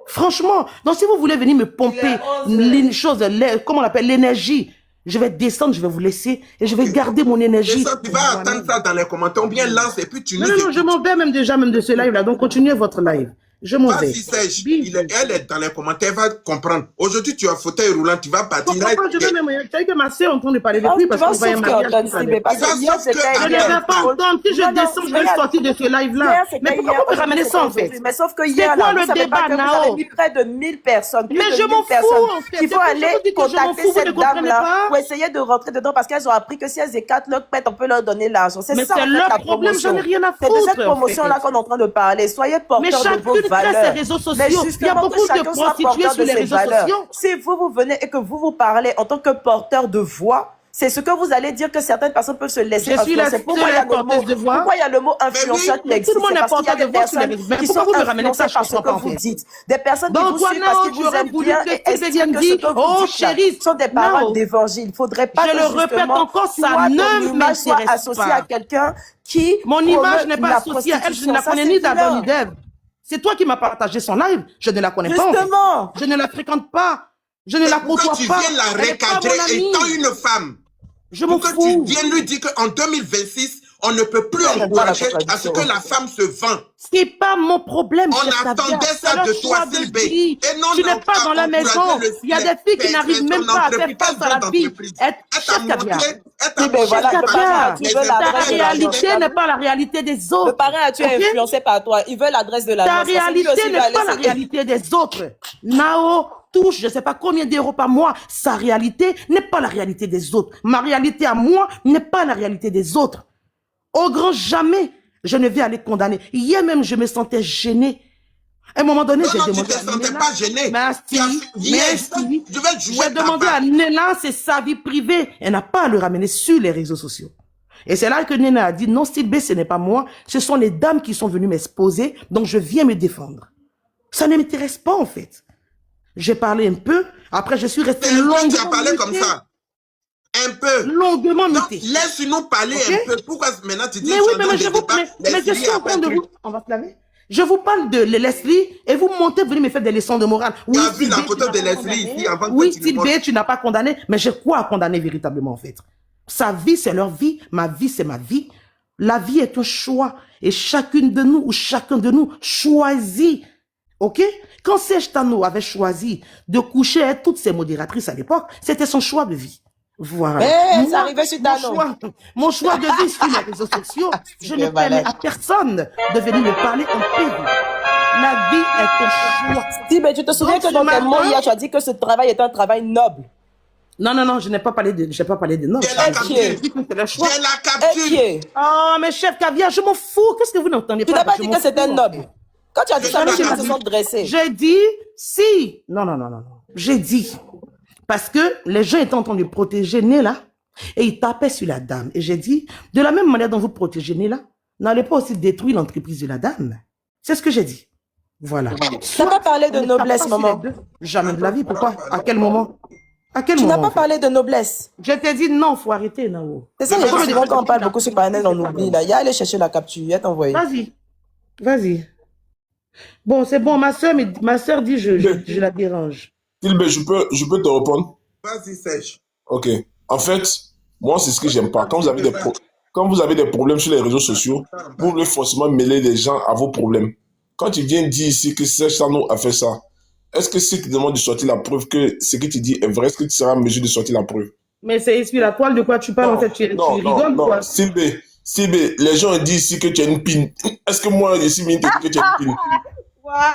Franchement, donc si vous voulez venir me pomper une chose, comment on l'appelle, l'énergie, je vais descendre, je vais vous laisser et je vais garder mon énergie. Tu vas attendre ça dans les commentaires, ou bien lance et puis tu nous Non, je m'en vais même de ce live-là, donc continuez votre live. Je m'en vais. Elle est dans les commentaires, elle va comprendre. Aujourd'hui, tu as un fauteuil roulant, tu vas partir. Je vais même, tu as que ma soeur entend parler de lui parce qu'on va y mariage. Je ne vais pas entendre. Si je descends, je vais sortir de ce live-là. Mais pourquoi vous ramenez ça en fait? Mais sauf que hier, là, vous savez pas que vous avez mis près de 1000 personnes. Mais je m'en fous en fait. Il faut aller contacter cette dame-là pour essayer de rentrer dedans parce qu'elles ont appris que si elles écartent leur pète, on peut leur donner l'argent. C'est ça en fait la promotion. C'est de cette promotion-là qu'on est en train de parler. Soyez porteurs de vos valeurs. Ces réseaux sociaux. Il y a beaucoup de prostituées sur les réseaux sociaux. Si vous venez et que vous parlez en tant que porteur de voix, c'est ce que vous allez dire que certaines personnes peuvent se laisser influencer. Pourquoi il y a le mot influenceur qui existe? Tout le monde est porteur de voix sur les réseaux sociaux. Qui sont influencées par ce que vous dites. Des personnes qui vous suivent parce qu'ils vous aiment bien et estiment que ce que vous dites sont des paroles d'évangile. Il ne faudrait pas que je le répète encore, ça ne m'intéresse soit associée à quelqu'un qui mon image n'est pas associée à elle. Je ne la connais ni d'Adam ni d'Ève. C'est toi qui m'as partagé son live. Je ne la connais pas. Justement. Je ne la fréquente pas. Je ne la côtoie pas. Tu viens la recadrer étant une femme. Je m'en fous. Tu viens lui dire qu'en 2026, on ne peut plus encourager à ce que la femme se vend. C'est pas mon problème. On attendait ça de toi, Sylvie. Et non, tu n'es pas dans la maison. Il y a des filles qui n'arrivent même pas à faire face à la vie. Chef Caviar. Ta réalité n'est pas la réalité des autres. Le parrain a tué influencé par toi. Il veut l'adresse de la Ta réalité n'est pas la réalité des autres. Nao touche, je ne sais pas combien d'euros par mois. Sa réalité n'est pas la réalité des autres. Ma réalité à moi n'est pas la réalité des autres. Au grand jamais, je ne vais aller condamner. Hier même, je me sentais gênée. À un moment donné, j'ai demandé à Néla. Tu ne te sentais pas gênée. J'ai demandé à Néla, c'est sa vie privée. Elle n'a pas à le ramener sur les réseaux sociaux. Et c'est là que Néla a dit, non, Style B, ce n'est pas moi. Ce sont les dames qui sont venues m'exposer. Donc, je viens me défendre. Ça ne m'intéresse pas, en fait. J'ai parlé un peu. Après, je suis restée longuement. Tu as parlé comme ça. Un peu. Longuement muté. Laisse-nous parler un peu. Pourquoi maintenant tu dis mais oui, mais je suis en train de vous. On va se laver. Je vous parle de Leslie et vous montez, venez me faire des leçons de morale. Oui, tu as vu la photo de Leslie ici avant que tu Style B, tu n'as pas condamné, mais j'ai quoi à condamner véritablement en fait? Sa vie, c'est leur vie. Ma vie, c'est ma vie. La vie est un choix. Et chacune de nous ou chacun de nous choisit. Ok? Quand Serge Tano avait choisi de coucher avec toutes ses modératrices à l'époque, c'était son choix de vie. Voilà. Hey, ça arrivait sur Tano. Mon choix de vie sur les réseaux sociaux, je ne permets à personne de venir me parler en paix. La vie est un choix. Si, mais tu te souviens que dans tes mots hier, tu as dit que ce travail est un travail noble. Non, je n'ai pas parlé de, noble. C'est la capture. Oh, mais chef Caviar, je m'en fous. Qu'est-ce que vous n'entendez pas? Tu n'as pas dit que c'était noble. Quand tu as dit Je ça, n'ai les pas gens se dit. sont dressés. J'ai dit, si. Non, non, non, non, non. J'ai dit. Parce que les gens étaient en train de protéger Néla et ils tapaient sur la dame. Et j'ai dit, de la même manière dont vous protégez Néla, n'allez pas aussi détruire l'entreprise de la dame. C'est ce que j'ai dit. Voilà. Tu n'as pas parlé de noblesse, maman. Jamais de la vie. Pourquoi? À quel moment? À quel Tu moment? n'as pas parlé de noblesse. Je t'ai dit non, faut arrêter, Nao. C'est ça, les gens, souvent, quand on parle beaucoup sur panel, on oublie. Là. Il y a aller chercher la capture, il y a t'envoyer. Vas-y. Vas-y. Bon, c'est bon. Ma soeur dit je la dérange. Tilbe, je peux te répondre? Vas-y, Sèche. Ok. En fait, moi, c'est ce que j'aime pas. Quand vous avez des problèmes sur les réseaux sociaux, vous voulez forcément mêler les gens à vos problèmes. Quand tu viens dire ici que Serge Tano a fait ça, est-ce que si tu demandes de sortir la preuve que ce que tu dis est vrai, est-ce que tu seras en mesure de sortir la preuve? Mais c'est la toile de quoi tu parles en fait? Tu rigoles quoi? Silbe, les gens disent ici que tu as une pine. Est-ce que moi, ici, je te dis que tu as une pine?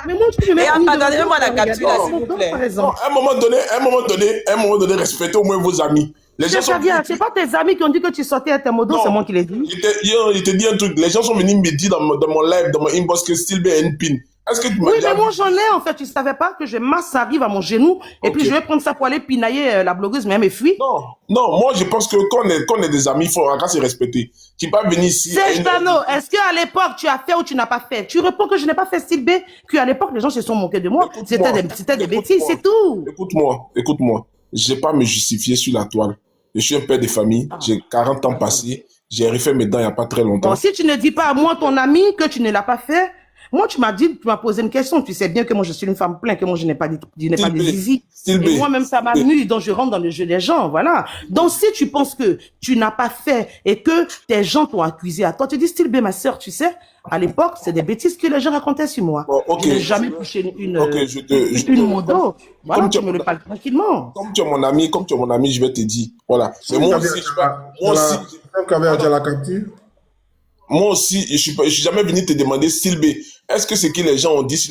Mais moi, je mets Attendez-moi la capture là, s'il vous plaît. Non, à un moment donné, respectez au moins vos amis. Les gens sont c'est pas tes amis qui ont dit que tu sortais à tes modos, c'est moi qui l'ai dit. Il te dit un truc. Les gens sont venus me dire dans mon live, dans mon inbox que Silbe a une pine. Est-ce que tu m'as Oui, mais moi j'en ai en fait. Tu savais pas que masse arrive à mon genou et puis je vais prendre ça pour aller pinailler la blogueuse, mais elle me fuit. Non, moi je pense que quand on est des amis, il faut se respecter. Tu peux pas venir ici. Serge Tano, est-ce qu'à l'époque tu as fait ou tu n'as pas fait? Tu réponds que je n'ai pas fait style B, qu'à l'époque les gens se sont moqués de moi. C'était des bêtises, c'est tout. Écoute-moi. Je n'ai pas à me justifier sur la toile. Je suis un père de famille, j'ai 40 ans passés, j'ai refait mes dents il n'y a pas très longtemps. Bon, si tu ne dis pas à moi, ton ami, que tu ne l'as pas fait, moi, tu m'as posé une question. Tu sais bien que moi, je suis une femme pleine, que moi, je n'ai pas de zizi. Et moi-même, ça m'amuse, donc je rentre dans le jeu des gens, voilà. Donc, si tu penses que tu n'as pas fait et que tes gens t'ont accusé à toi, tu dis, style B, ma sœur, tu sais, à l'époque, c'est des bêtises que les gens racontaient sur moi. Bon, okay. Je n'ai jamais touché une modo. Voilà, tu me le parles tranquillement. Comme tu es mon ami, je vais te dire. Voilà. Mais moi aussi, je suis jamais venu te demander, style B, est-ce que ce que les gens ont dit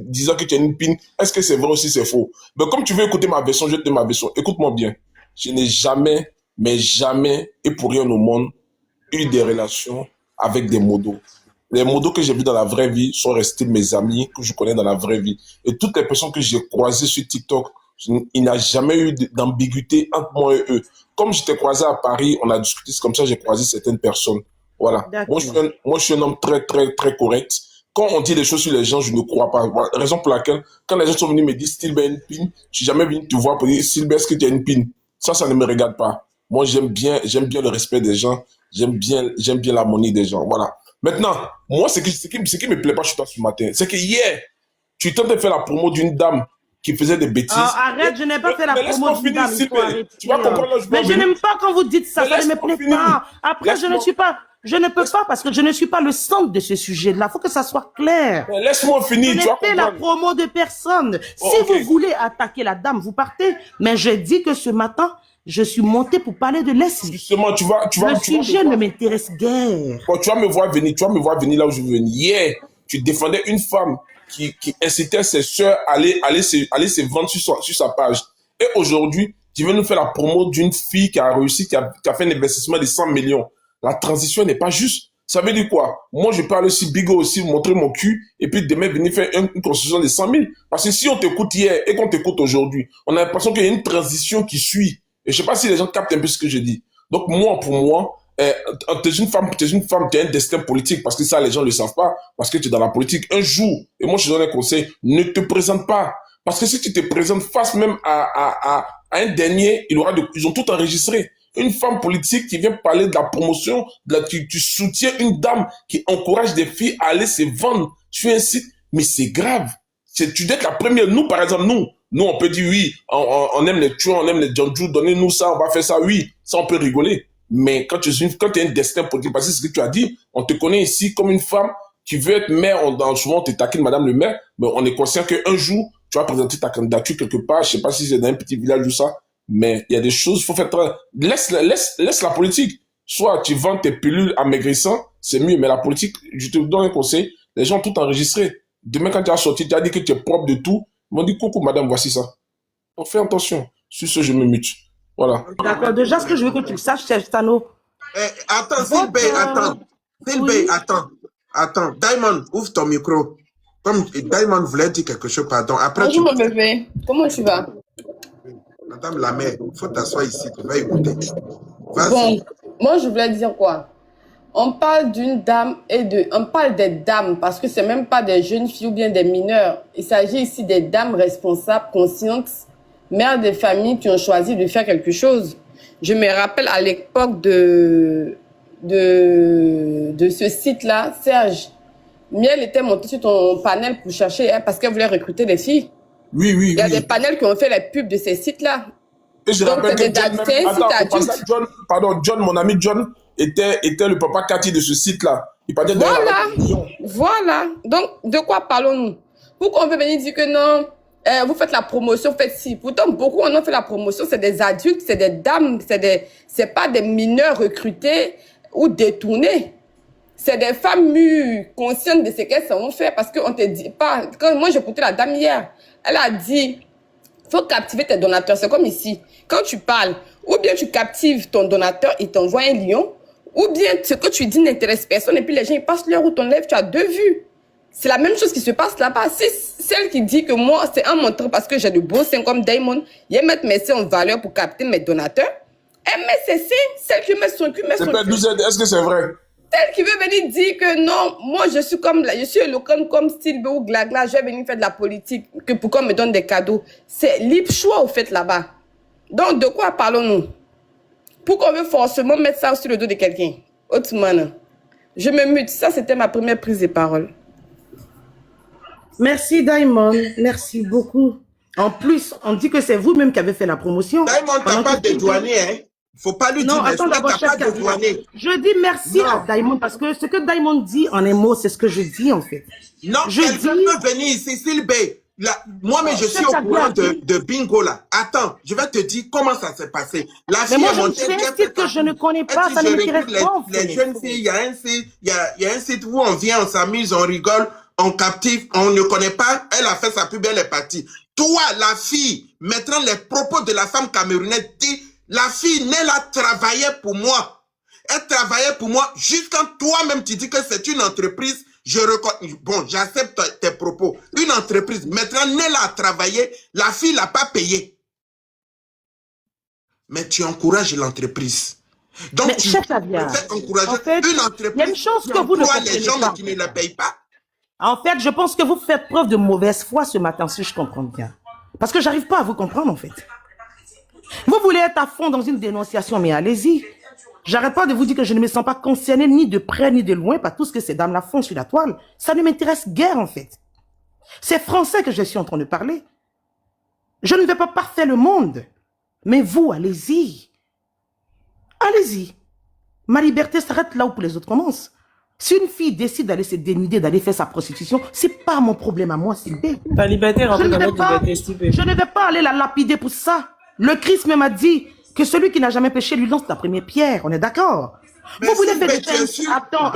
disant que tu as une pine, est-ce que c'est vrai ou si c'est faux? Mais comme tu veux écouter ma version, je vais te dire ma version. Écoute-moi bien. Je n'ai jamais, mais jamais, et pour rien au monde, eu des relations avec des modos. Les modos que j'ai vus dans la vraie vie sont restés mes amis que je connais dans la vraie vie. Et toutes les personnes que j'ai croisées sur TikTok, il n'y a jamais eu d'ambiguïté entre moi et eux. Comme j'étais croisé à Paris, on a discuté, c'est comme ça que j'ai croisé certaines personnes. Voilà. Moi, je suis un homme très, très, très correct. Quand on dit des choses sur les gens, je ne crois pas. Voilà. Raison pour laquelle, quand les gens sont venus me dire, Style, ben, une pine, je suis jamais venu te voir pour dire, Style, est-ce que tu as une pine? Ça ne me regarde pas. Moi, j'aime bien le respect des gens. J'aime bien l'harmonie des gens. Voilà. Maintenant, moi, ce qui me plaît pas chez toi ce matin, c'est que hier, tu tentais de faire la promo d'une dame qui faisait des bêtises. Arrête, je n'ai pas fait la promo d'une dame. Tu vas comprendre. Mais je n'aime pas quand vous dites ça, ça ne me plaît pas. Après, je ne peux pas parce que je ne suis pas le centre de ce sujet-là. Il faut que ça soit clair. Laisse-moi finir. Je n'ai fait la promo de personne. Si vous voulez attaquer la dame, vous partez. Mais je dis que ce matin, je suis monté pour parler de Leslie. Justement, le sujet ne m'intéresse guère. Bon, tu vas me voir venir là où je veux venir. Hier, tu défendais une femme qui incitait ses soeurs à aller se vendre sur sa page. Et aujourd'hui, tu veux nous faire la promo d'une fille qui a réussi, qui a fait un investissement de 100 millions. La transition n'est pas juste. Ça veut dire quoi? Moi, je parle aussi bigo aussi, montrer mon cul, et puis demain venir faire une construction de 100 000. Parce que si on t'écoute hier et qu'on t'écoute aujourd'hui, on a l'impression qu'il y a une transition qui suit. Et je sais pas si les gens captent un peu ce que je dis. Donc moi, pour moi, t'es une femme, t'as un destin politique, parce que ça, les gens ne le savent pas, parce que tu es dans la politique. Un jour, et moi je te donne un conseil, ne te présente pas. Parce que si tu te présentes face même à un dernier, ils ont tout enregistré. Une femme politique qui vient parler de la promotion, tu soutiens une dame qui encourage des filles à aller se vendre sur un site, mais c'est grave. Tu dois être la première. Nous, par exemple, nous, on peut dire oui, on aime les tueurs, on aime les janjou, donnez-nous ça, on va faire ça, oui, ça on peut rigoler. Mais quand tu as un destin politique, parce que c'est ce que tu as dit, on te connaît ici comme une femme qui veut être maire, souvent on te taquine madame le maire, mais on est conscient qu'un jour, tu vas présenter ta candidature quelque part, je sais pas si c'est dans un petit village ou ça, mais il y a des choses, il faut faire très... Laisse la politique. Soit tu vends tes pilules amaigrissant, c'est mieux, mais la politique, je te donne un conseil, les gens ont tout enregistré. Demain, quand tu as sorti, tu as dit que tu es propre de tout, ils m'ont dit, coucou madame, voici ça. Donc fais attention. Sur ce, je me mute. Voilà. D'accord. Déjà, ce que je veux que tu le saches, c'est Tano. Attends, Silbe, attends. Silbe, attends. Diamond, ouvre ton micro. Comme Diamond voulait dire quelque chose, pardon. Après, Bonjour, mon bébé. Comment tu vas? Madame la mère, il faut t'asseoir ici, tu vas écouter. Vas-y. Bon, moi, je voulais dire quoi? On parle d'une dame on parle des dames parce que c'est même pas des jeunes filles ou bien des mineurs. Il s'agit ici des dames responsables, conscientes, mères de famille qui ont choisi de faire quelque chose. Je me rappelle à l'époque de ce site-là, Serge, Miel était montée sur ton panel pour chercher, parce qu'elle voulait recruter des filles. Oui. Il y a des panels qui ont fait les pubs de ces sites-là. Et je rappelle que John, mon ami John, était le papa Cathy de ce site-là. Il parlait de Voilà. Donc, de quoi parlons-nous? Pourquoi on veut venir dire que non, vous faites la promotion, faites ci. Pourtant, beaucoup en ont fait la promotion. C'est des adultes, c'est des dames, c'est pas des mineurs recrutés ou détournés. C'est des femmes mûres, conscientes de ce qu'elles savent faire. Parce qu'on te dit pas... Quand moi, j'ai écouté la dame hier, elle a dit, faut captiver tes donateurs. C'est comme ici. Quand tu parles, ou bien tu captives ton donateur, il t'envoie un lion, ou bien ce que tu dis n'intéresse personne, et puis les gens, ils passent l'heure où ton live, tu as 2 vues. C'est la même chose qui se passe là-bas. C'est celle qui dit que moi, c'est un montre parce que j'ai de beaux seins comme Diamond, il met mes seins en valeur pour capter mes donateurs. Elle met ses seins, celle qui met son cul, met son cul. Est-ce que c'est vrai? Celle qui veut venir dire que non, moi je suis éloquente comme Style ou Glagla, je vais venir faire de la politique, que pour qu'on me donne des cadeaux. C'est libre choix au fait là-bas. Donc de quoi parlons-nous? Pourquoi on veut forcément mettre ça sur le dos de quelqu'un? Autrement, je me mute. Ça, c'était ma première prise de parole. Merci Diamond, merci beaucoup. En plus, on dit que c'est vous-même qui avez fait la promotion. Diamond, t'as pas dédouané, hein? Faut pas lui dire, non, attends d'abord, t'as pas dédouané. Je dis merci à Diamond parce que ce que Diamond dit en un mot, c'est ce que je dis en fait. Non, elle peut venir ici, Sylbé. Moi-même, je suis au courant de Bingo là. Attends, je vais te dire comment ça s'est passé. La fille mais moi, c'est un site que je ne connais pas, ça ne m'intéresse pas. Les jeunes filles, il y a un site où on vient, on s'amuse, on rigole, on captive, on ne connaît pas. Elle a fait sa pub, elle est partie. Toi, la fille, mettant les propos de la femme camerounaise, dit, la fille, Nel a travaillé pour moi. Elle travaillait pour moi jusqu'à toi-même, tu dis que c'est une entreprise. Bon, j'accepte tes propos. Une entreprise, maintenant, Nel a travaillé, la fille l'a pas payé. Mais tu encourages l'entreprise. Donc, mais tu fais encourager une entreprise. Il y a une chose que vous ne comprenez les gens, pas. Mais qui ne la payent pas. En fait, je pense que vous faites preuve de mauvaise foi ce matin, si je comprends bien. Parce que j'arrive pas à vous comprendre, en fait. Vous voulez être à fond dans une dénonciation, mais allez-y. J'arrête pas de vous dire que je ne me sens pas concernée ni de près ni de loin par tout ce que ces dames-là font sur la toile. Ça ne m'intéresse guère, en fait. C'est français que je suis en train de parler. Je ne vais pas parfaire le monde. Mais vous, allez-y. Allez-y. Ma liberté s'arrête là où pour les autres commencent. Si une fille décide d'aller se dénuder, d'aller faire sa prostitution, c'est pas mon problème à moi, Sylvie. Ta liberté rentre dans notre liberté, Sylvie. Je ne vais pas aller la lapider pour ça. Le Christ m'a dit que celui qui n'a jamais péché lui lance la première pierre. On est d'accord? Vous voulez faire des choses? Attends.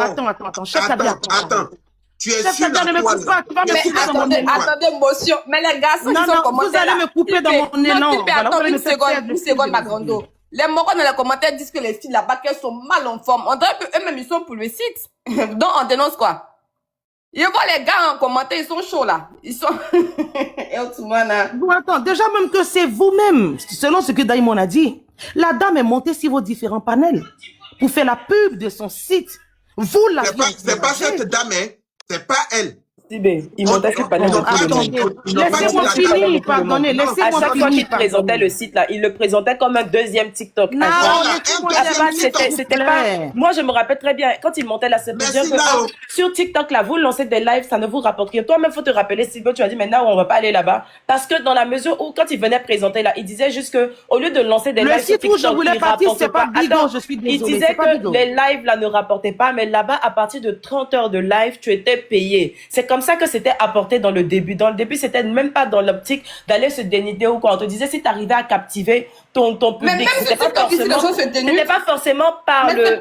Chef Kabia, attends. Tu es sûr ne me coupe pas. Tu vas me couper dans mon élan. Attendez, motion. Mais les garçons qui sont commentés vous allez me couper dans mon élan. Attends une seconde, ma grande. Les Morons dans les commentaires disent que les filles là-bas qu'elles sont mal en forme. On dirait qu'eux-mêmes ils sont pour le site. Donc on dénonce quoi? Je vois les gars en commentaire, ils sont chauds là. Ils sont... Bon, attends, déjà même que c'est vous-même, selon ce que Diamond a dit, la dame est montée sur vos différents panels pour faire la pub de son site. Vous la... C'est pas cette dame, hein. C'est pas elle. Il montait sur le panel laissez-moi finir, pardonnez, laissez-moi finir. À chaque fois qu'il présentait le site là, il le présentait comme un deuxième TikTok. Non, c'était pas... Moi, je me rappelle très bien, quand il montait là, c'est pour dire que sur TikTok là, vous lancez des lives, ça ne vous rapporte rien. Toi-même, faut te rappeler, Sylvain, tu as dit maintenant, on va pas aller là-bas. Parce que dans la mesure où, quand il venait présenter là, il disait juste que, au lieu de lancer des lives sur TikTok, il rapportait pas. Attends, il disait que les lives là ne rapportaient pas, mais là-bas, à partir de 30 heures de live, tu étais payé. C'est comme ça que c'était apporté dans le début. Dans le début, c'était même pas dans l'optique d'aller se dénider ou quoi. On te disait, si tu arrivais à captiver ton public, c'était pas forcément par le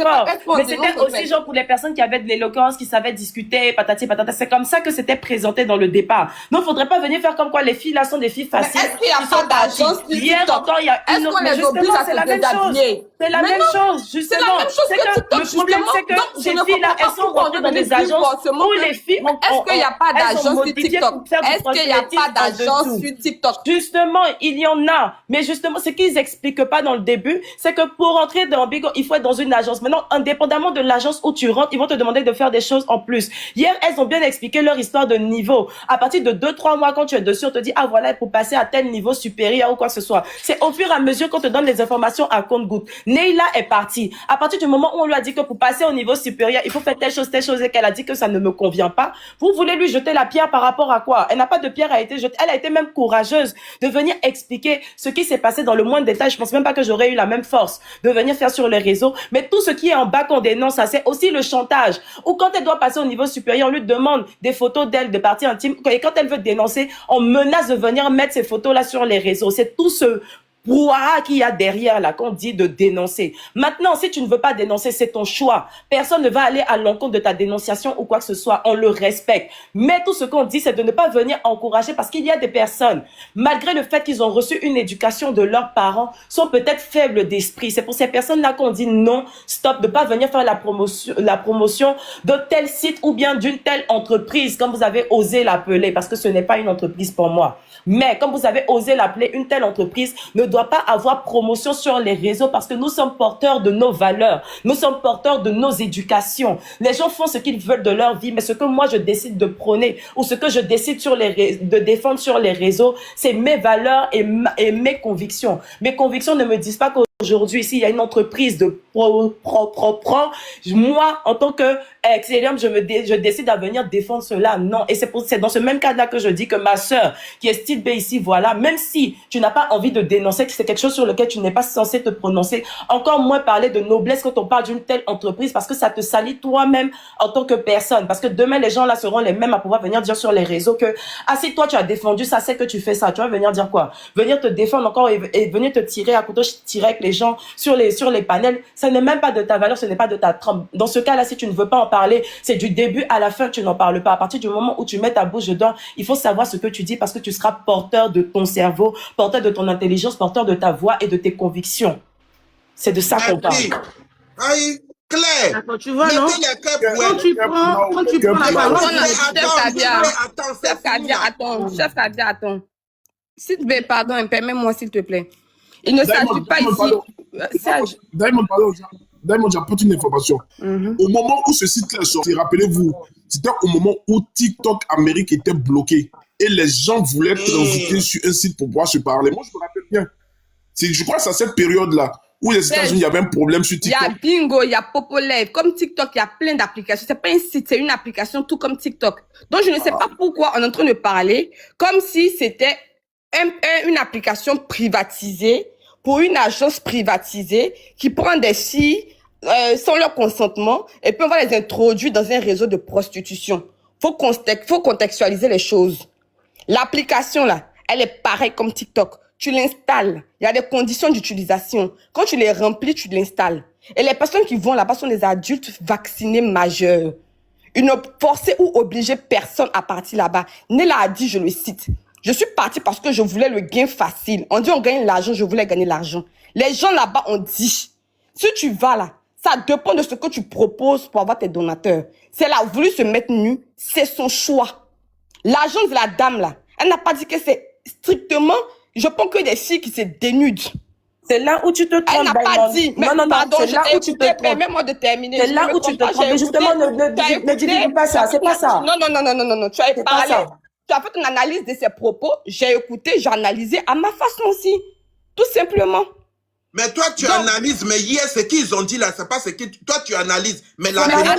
corps. Mais c'était aussi genre pour les personnes qui avaient de l'éloquence, qui savaient discuter, patati patata. C'est comme ça que c'était présenté dans le départ. Donc, faudrait pas venir faire comme quoi les filles là sont des filles faciles. Est-ce qu'il y a pas d'agence? Hier encore, il y a une autre. Mais justement, c'est la même chose. C'est la même chose, justement. Le problème, c'est que ces filles là, elles sont rentrées dans des agences où les filles est-ce qu'il n'y a pas d'agence sur TikTok? Est-ce qu'il n'y a pas d'agence sur TikTok? Justement, il y en a. Mais justement, ce qu'ils expliquent pas dans le début, c'est que pour entrer dans Bigo, il faut être dans une agence. Maintenant, indépendamment de l'agence où tu rentres, ils vont te demander de faire des choses en plus. Hier, elles ont bien expliqué leur histoire de niveau. À partir de 2-3 mois, quand tu es dessus, on te dit, ah voilà, pour passer à tel niveau supérieur ou quoi que ce soit. C'est au fur et à mesure qu'on te donne les informations à compte-gouttes. Neila est partie. À partir du moment où on lui a dit que pour passer au niveau supérieur, il faut faire telle chose, et qu'elle a dit que ça ne me convient pas, vous voulez lui jeter la pierre par rapport à quoi? Elle n'a pas de pierre à été jetée. Elle a été même courageuse de venir expliquer ce qui s'est passé dans le moindre détail. Je pense même pas que j'aurais eu la même force de venir faire sur les réseaux. Mais tout ce qui est en bas qu'on dénonce, ça c'est aussi le chantage. Ou quand elle doit passer au niveau supérieur, on lui demande des photos d'elle, de parties intimes. Et quand elle veut dénoncer, on menace de venir mettre ces photos-là sur les réseaux. C'est tout ce brouhaha qu'il y a derrière là qu'on dit de dénoncer. Maintenant, si tu ne veux pas dénoncer, c'est ton choix. Personne ne va aller à l'encontre de ta dénonciation ou quoi que ce soit. On le respecte. Mais tout ce qu'on dit, c'est de ne pas venir encourager parce qu'il y a des personnes, malgré le fait qu'ils ont reçu une éducation de leurs parents, sont peut-être faibles d'esprit. C'est pour ces personnes-là qu'on dit non, stop, de pas venir faire la promotion de tel site ou bien d'une telle entreprise, comme vous avez osé l'appeler, parce que ce n'est pas une entreprise pour moi. Mais comme vous avez osé l'appeler, une telle entreprise ne doit pas avoir promotion sur les réseaux parce que nous sommes porteurs de nos valeurs. Nous sommes porteurs de nos éducations. Les gens font ce qu'ils veulent de leur vie, mais ce que moi je décide de prôner ou ce que je décide de défendre sur les réseaux, c'est mes valeurs et mes convictions. Mes convictions ne me disent pas qu'aujourd'hui, s'il y a une entreprise de moi, en tant que Excellium, je décide à venir défendre cela. Non. Et c'est dans ce même cadre-là que je dis que ma sœur, qui est Style B ici, voilà, même si tu n'as pas envie de dénoncer, que c'est quelque chose sur lequel tu n'es pas censé te prononcer, encore moins parler de noblesse quand on parle d'une telle entreprise, parce que ça te salit toi-même en tant que personne. Parce que demain, les gens là seront les mêmes à pouvoir venir dire sur les réseaux que, ah, si toi tu as défendu ça, c'est que tu fais ça. Tu vas venir dire quoi? Venir te défendre encore et venir te tirer à couteau, tirer avec les gens sur les panels. Ça n'est même pas de ta valeur, ce n'est pas de ta trempe. Dans ce cas-là, si tu ne veux pas en parler, c'est du début à la fin, tu n'en parles pas. À partir du moment où tu mets ta bouche dedans, il faut savoir ce que tu dis parce que tu seras porteur de ton cerveau, porteur de ton intelligence, porteur de ta voix et de tes convictions. C'est de ça qu'on parle. Aïe, Claire. Attends, tu vois, non? Quand tu prends la parole, Chef Kadia, attends. S'il te plaît, pardon, permets-moi, s'il te plaît. Il ne s'agit pas ici. Diamond, j'apporte une information. Au moment où ce site-là est sorti, rappelez-vous, c'était au moment où TikTok Amérique était bloqué et les gens voulaient transiter sur un site pour pouvoir se parler. Moi, je me rappelle bien. Je crois que c'est à cette période-là où les États-Unis, il y avait un problème sur TikTok. Il y a Bingo, il y a Popolive. Comme TikTok, il y a plein d'applications. C'est pas un site, c'est une application tout comme TikTok. Donc, je ne sais pas pourquoi on est en train de parler comme si c'était une application privatisée pour une agence privatisée qui prend des filles sans leur consentement et puis on va les introduire dans un réseau de prostitution. Faut contextualiser les choses. L'application là, elle est pareille comme TikTok. Tu l'installes. Il y a des conditions d'utilisation. Quand tu les remplis, tu l'installes. Et les personnes qui vont là-bas sont des adultes vaccinés majeurs. Ils ne forçaient ou obligeaient personne à partir là-bas. Nella a dit, je le cite, je suis partie parce que je voulais le gain facile. On dit on gagne l'argent, je voulais gagner l'argent. Les gens là-bas ont dit, si tu vas là, ça dépend de ce que tu proposes pour avoir tes donateurs. Si elle a voulu se mettre nue, c'est son choix. L'agence de la dame là, elle n'a pas dit que c'est strictement, je pense que des filles qui se dénudent. C'est là où tu te trompes. Elle n'a pas dit. Mais non, pardon, c'est là où tu te trompes. Permets-moi de terminer. C'est là où tu te trompes. Justement, ne dis pas ça. C'est pas ça. Non. Tu as parlé. Tu as fait une analyse de ses propos. J'ai écouté, j'ai analysé à ma façon aussi. Tout simplement. Mais toi, tu analyses. Mais hier, ce qu'ils ont dit là, c'est pas ce que toi, tu analyses. Mais la vérité.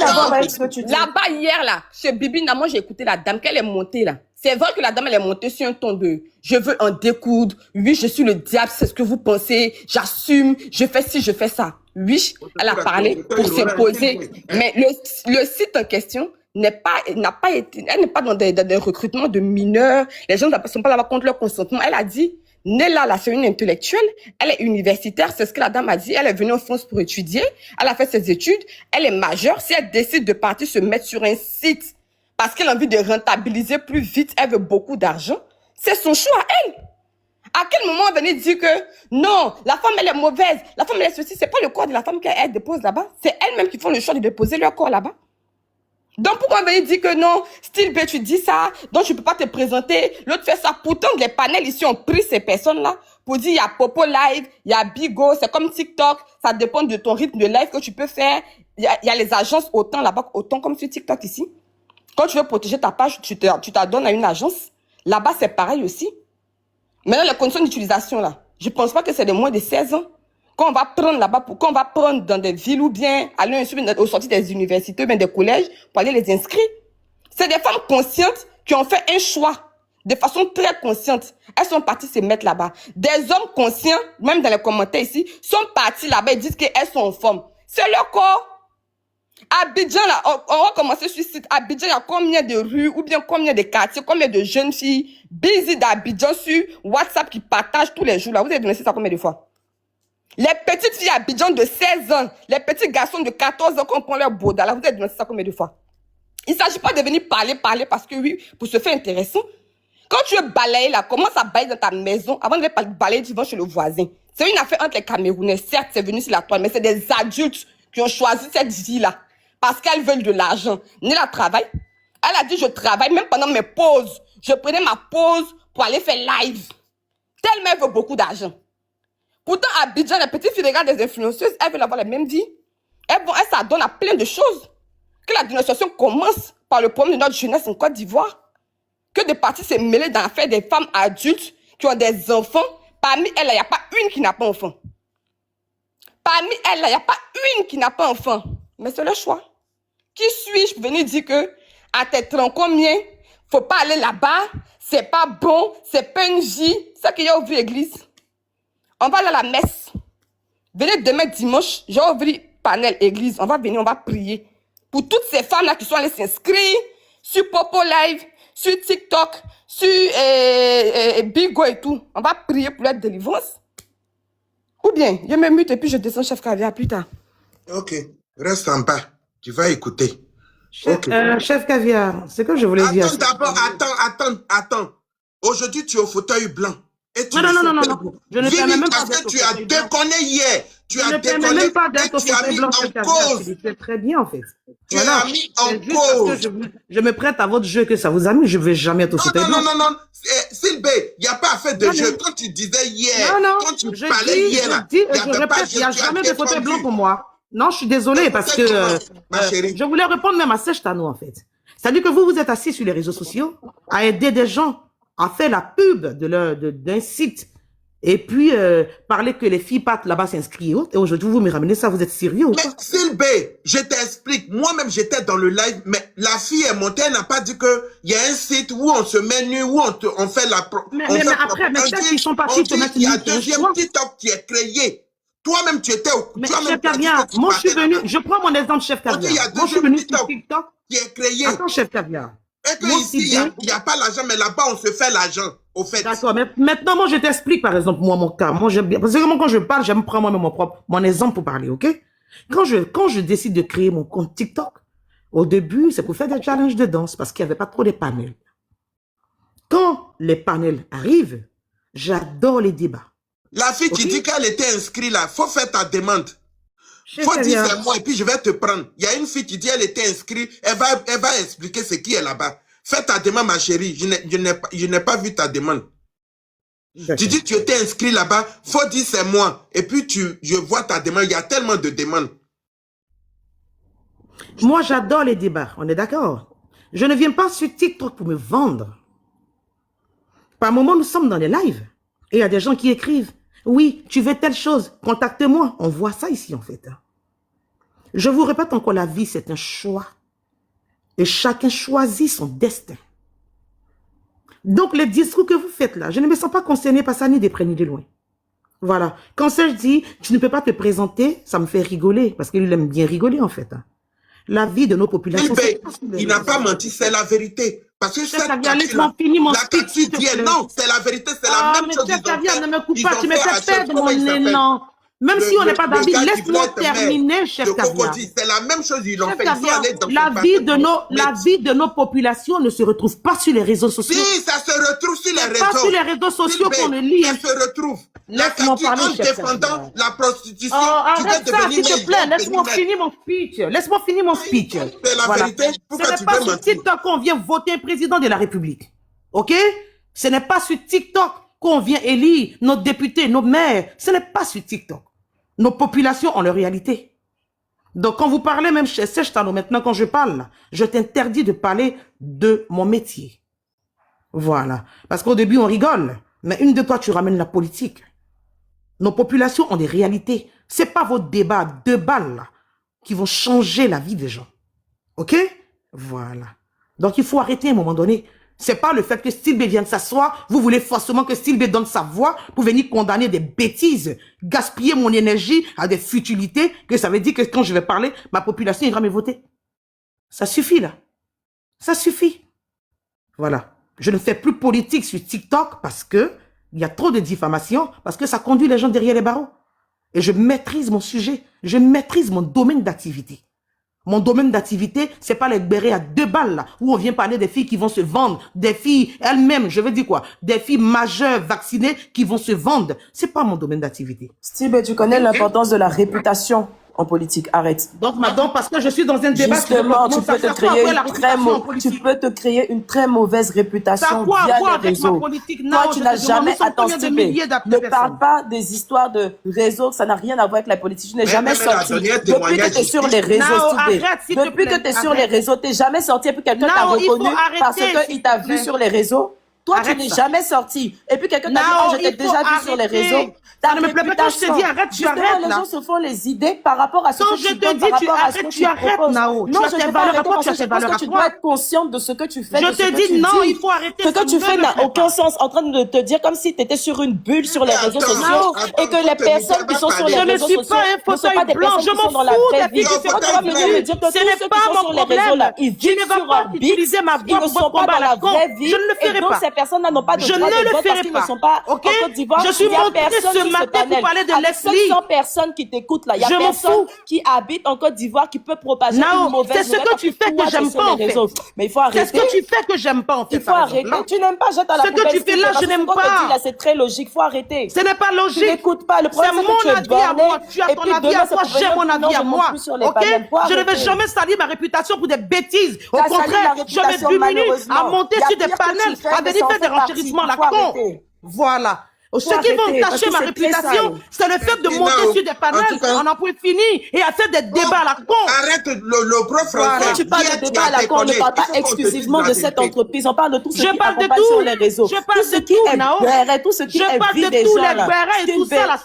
Là-bas, hier, là, chez Bibi Namo, j'ai écouté la dame, qu'elle est montée là. C'est vrai que la dame, elle est montée sur un ton de « je veux en découdre, oui, je suis le diable, c'est ce que vous pensez, j'assume, je fais ci, je fais ça ». Oui, elle a parlé pour s'imposer. Mais le site en question elle n'est pas dans des recrutements de mineurs, les gens ne sont pas là-bas contre leur consentement. Elle a dit, Nella, là, c'est une intellectuelle, elle est universitaire, c'est ce que la dame a dit, elle est venue en France pour étudier, elle a fait ses études, elle est majeure, si elle décide de partir se mettre sur un site parce qu'elle a envie de rentabiliser plus vite, elle veut beaucoup d'argent, c'est son choix, elle. À quel moment elle venait dire que non, la femme elle est mauvaise, la femme elle est ceci, c'est pas le corps de la femme qu'elle dépose là-bas, c'est elle-même qui font le choix de déposer leur corps là-bas. Donc, pourquoi on va dire que non, style B, tu dis ça, donc tu peux pas te présenter, l'autre fait ça. Pourtant, les panels ici ont pris ces personnes-là pour dire, il y a Popo Live, il y a Bigo, c'est comme TikTok, ça dépend de ton rythme de live que tu peux faire. Il y a les agences autant là-bas, autant comme sur TikTok ici. Quand tu veux protéger ta page, tu t'adonnes à une agence. Là-bas, c'est pareil aussi. Maintenant, les conditions d'utilisation, là, je pense pas que c'est de moins de 16 ans. Quand on va prendre là-bas, quand on va prendre dans des villes ou bien aller aux sorties des universités, ou bien des collèges, pour aller les inscrire. C'est des femmes conscientes qui ont fait un choix de façon très consciente. Elles sont parties se mettre là-bas. Des hommes conscients, même dans les commentaires ici, sont partis là-bas et disent qu'elles sont en forme. C'est leur corps. Abidjan, là, on va commencer sur le site. Abidjan, il y a combien de rues ou bien combien de quartiers, combien de jeunes filles busy d'Abidjan sur WhatsApp qui partagent tous les jours là. Vous avez dénoncé ça combien de fois? Les petites filles à Abidjan de 16 ans, les petits garçons de 14 ans qui prend leur bauda là, vous avez dénoncé ça combien de fois? Il ne s'agit pas de venir parler parce que oui, pour se faire intéressant. Quand tu veux balayer là, commence à balayer dans ta maison avant de balayer, tu vas chez le voisin. C'est une affaire entre les Camerounais. Certes, c'est venu sur la toile, mais c'est des adultes qui ont choisi cette vie-là parce qu'elles veulent de l'argent. Nella travaille. Elle a dit, je travaille même pendant mes pauses. Je prenais ma pause pour aller faire live. Tellement elle veut beaucoup d'argent. Pourtant, à Abidjan, les petites filles regardent des influenceuses, elles veulent avoir la même vie. Elles s'adonnent à plein de choses. Que la dénonciation commence par le problème de notre jeunesse en Côte d'Ivoire. Que de partis se mêler dans l'affaire des femmes adultes qui ont des enfants. Parmi elles, il n'y a pas une qui n'a pas enfant. Parmi elles, il n'y a pas une qui n'a pas enfant. Mais c'est le choix. Qui suis-je pour venir dire que, à tes 30 combien, faut pas aller là-bas, c'est pas bon, c'est pas une vie. C'est ça qu'il y a ouvert l'église. On va aller à la messe. Venez demain dimanche, j'ai ouvert panel église. On va venir, on va prier. Pour toutes ces femmes-là qui sont allées s'inscrire sur Popo Live, sur TikTok, sur Bigo et tout. On va prier pour leur délivrance. Ou bien, je me mute et puis je descends Chef Caviar plus tard. Ok, reste en bas. Tu vas écouter. Chef Caviar, c'est que je voulais dire. Attends. Aujourd'hui, tu es au fauteuil blanc. Et tu non. Je ne permets même pas parce que tu as déconné hier. Tu as déconné. Je ne permets même pas d'être au tu as fauteuil mis blanc. en cause. C'est très bien, en fait. Tu as mis en cause. Je me prête à votre jeu que ça vous amuse. Je ne vais jamais être au fauteuil blanc. Non. Sylbé, il n'y a pas à faire de jeu. Quand tu disais hier, quand tu parlais hier, il n'y a jamais de fauteuil blanc pour moi. Non, je suis désolée parce que je voulais répondre même à Serge Tano, en fait. C'est-à-dire que vous êtes assis sur les réseaux sociaux à aider des gens à faire la pub d'un site et puis parler que les filles partent là-bas s'inscrire. Et aujourd'hui, vous me ramenez ça, vous êtes sérieux ou pas? Mais Sylbé, je t'explique. Moi-même, j'étais dans le live, mais la fille est montée, elle n'a pas dit qu'il y a un site où on se met nu, où on fait la... Mais après, peut-être qu'ils sont partis te mettre nu. Il y a deuxième TikTok qui est créé. Toi-même, tu étais au... Mais Chef Caviar, moi je suis venu, je prends mon exemple Chef Caviar. Moi je suis venu sur TikTok. Qui est créé. Attends Chef Caviar. Et que ici, il n'y a pas l'argent, mais là-bas, on se fait l'argent, au fait. D'accord, mais maintenant, moi, je t'explique, par exemple, moi, mon cas. Moi, j'aime bien, parce que moi, quand je parle, j'aime prendre moi-même mon exemple pour parler, ok? Quand je décide de créer mon compte TikTok, au début, c'est pour faire des challenges de danse, parce qu'il n'y avait pas trop de panels. Quand les panels arrivent, j'adore les débats. La fille qui dit qu'elle était inscrite là, faut faire ta demande. Faut dire c'est moi et puis je vais te prendre. Il y a une fille qui dit elle était inscrite, elle va expliquer ce qui est là-bas. Fais ta demande ma chérie, je n'ai pas vu ta demande. Tu dis tu étais inscrit là-bas, faut dire c'est moi. Et puis je vois ta demande, il y a tellement de demandes. Moi j'adore les débats, on est d'accord. Je ne viens pas sur TikTok pour me vendre. Par moment nous sommes dans les lives et il y a des gens qui écrivent. Oui, tu veux telle chose, contacte-moi. On voit ça ici, en fait. Je vous répète encore, la vie, c'est un choix. Et chacun choisit son destin. Donc, les discours que vous faites là, je ne me sens pas concerné par ça, ni de près, ni de loin. Voilà. Quand je dis, tu ne peux pas te présenter, ça me fait rigoler, parce qu'il aime bien rigoler, en fait. La vie de nos populations... Il n'a pas menti, c'est la vérité. Parce que cette non, c'est la vérité, c'est la même chose. Ne me coupe pas, tu me fais perdre mon élan. Même si on n'est pas d'avis, laisse-moi terminer, Chef Caviar. C'est la même chose, ils l'ont fait. La vie de nos populations ne se retrouve pas sur les réseaux sociaux. Si, ça se retrouve sur les réseaux. Pas sur les réseaux sociaux qu'on le lit. Ça se retrouve. Laisse-moi parler, en chef défendant Kavia. la prostitution, Oh, tu dois arrête ça, devenir s'il te plaît. meilleur, Laisse-moi devenir finir mon speech. Laisse-moi finir mon speech. C'est la Voilà. vérité. Ce Pourquoi n'est tu pas veux sur mentir? TikTok qu'on vient voter un président de la République. OK? Ce n'est pas sur TikTok qu'on vient élire nos députés, nos maires. Ce n'est pas sur TikTok. Nos populations ont leur réalité. Donc, quand vous parlez, même chez Sechtano, maintenant, quand je parle, je t'interdis de parler de mon métier. Voilà. Parce qu'au début, on rigole. Mais une de toi, tu ramènes la politique. Nos populations ont des réalités. C'est pas vos débats à 2 balles, là, qui vont changer la vie des gens. OK? Voilà. Donc, il faut arrêter à un moment donné. C'est pas le fait que Stilbé vienne s'asseoir, vous voulez forcément que Stilbé donne sa voix pour venir condamner des bêtises, gaspiller mon énergie à des futilités, que ça veut dire que quand je vais parler, ma population ira me voter. Ça suffit, là. Ça suffit. Voilà. Je ne fais plus politique sur TikTok parce que il y a trop de diffamation, parce que ça conduit les gens derrière les barreaux. Et je maîtrise mon sujet. Je maîtrise mon domaine d'activité. Mon domaine d'activité, c'est pas les bérets à 2 balles, là, où on vient parler des filles qui vont se vendre, des filles elles-mêmes, je veux dire quoi, des filles majeures, vaccinées, qui vont se vendre. C'est pas mon domaine d'activité. Steve, tu connais l'importance de la réputation en politique. Arrête. Donc, madame, parce que je suis dans un débat... Justement, tu peux te créer une très mauvaise réputation via les réseaux. Toi, tu n'as jamais... Attends, Steve, ne parle pas des histoires de réseaux, ça n'a rien à voir avec la politique. Tu n'es jamais sorti. Depuis que tu es sur les réseaux, Steve, depuis que tu es sur les réseaux, tu n'es jamais sorti et puis quelqu'un t'a reconnu parce qu'il t'a vu sur les réseaux. Toi, tu n'es jamais sorti. Et puis quelqu'un t'a dit, ah, je t'ai déjà vu sur les réseaux. Ça ne me plaît pas quand je te dis arrête, tu arrêtes là. Les gens se font les idées par rapport à ce que tu donnes, par rapport à ce que tu arrêtes, Nao. Non, je ne vais pas arrêter parce que je pense que tu dois être consciente de ce que tu fais. Je te dis non, il faut arrêter. Ce que tu fais n'a aucun sens, en train de te dire comme si tu étais sur une bulle sur les réseaux sociaux et que les personnes qui sont sur les réseaux sociaux ne sont pas des personnes qui sont dans la vraie vie. Quand tu vas venir me dire que tous ceux qui sont sur les réseaux là, ils vivent sur leur bite, ils ne sont pas dans la vraie vie et donc ces personnes-là n'ont pas de droit de vote parce qu'ils ne sont pas en Côte d'Ivoire. Je suis montée ce matin pour parler de Leslie. 700 personnes qui t'écoutent là. Il y a personne qui habite en Côte d'Ivoire qui peut propager une mauvaise nouvelle. C'est ce que tu fais que j'aime pas en fait. Mais il faut arrêter. C'est ce que tu fais que j'aime pas en fait. Il faut arrêter. Tu n'aimes pas, jette à la poubelle. Ce que tu fais là, je n'aime pas. C'est très logique. Il faut arrêter. Ce n'est pas logique. Tu n'écoutes pas. Le problème, c'est mon avis à moi. Tu as ton avis à toi, j'ai mon avis à moi. Ok? Je ne vais jamais salir ma réputation pour des bêtises. Au contraire, je mets 2 minutes à monter sur des panels, à venir faire des renchérissements à la con. Voilà. Ceux qui vont tâcher ma réputation, c'est le fait de monter sur des panels, on en peut finir, et à faire des débats à la con. Arrête le prof français. Quand tu parles de débat à la con, on ne parle pas exclusivement de cette entreprise, on parle de tout ce qui accompagne sur les réseaux. Je parle de tout, Nao. Tout ce qui est vie des gens là. Je parle de tous les et tout ça là.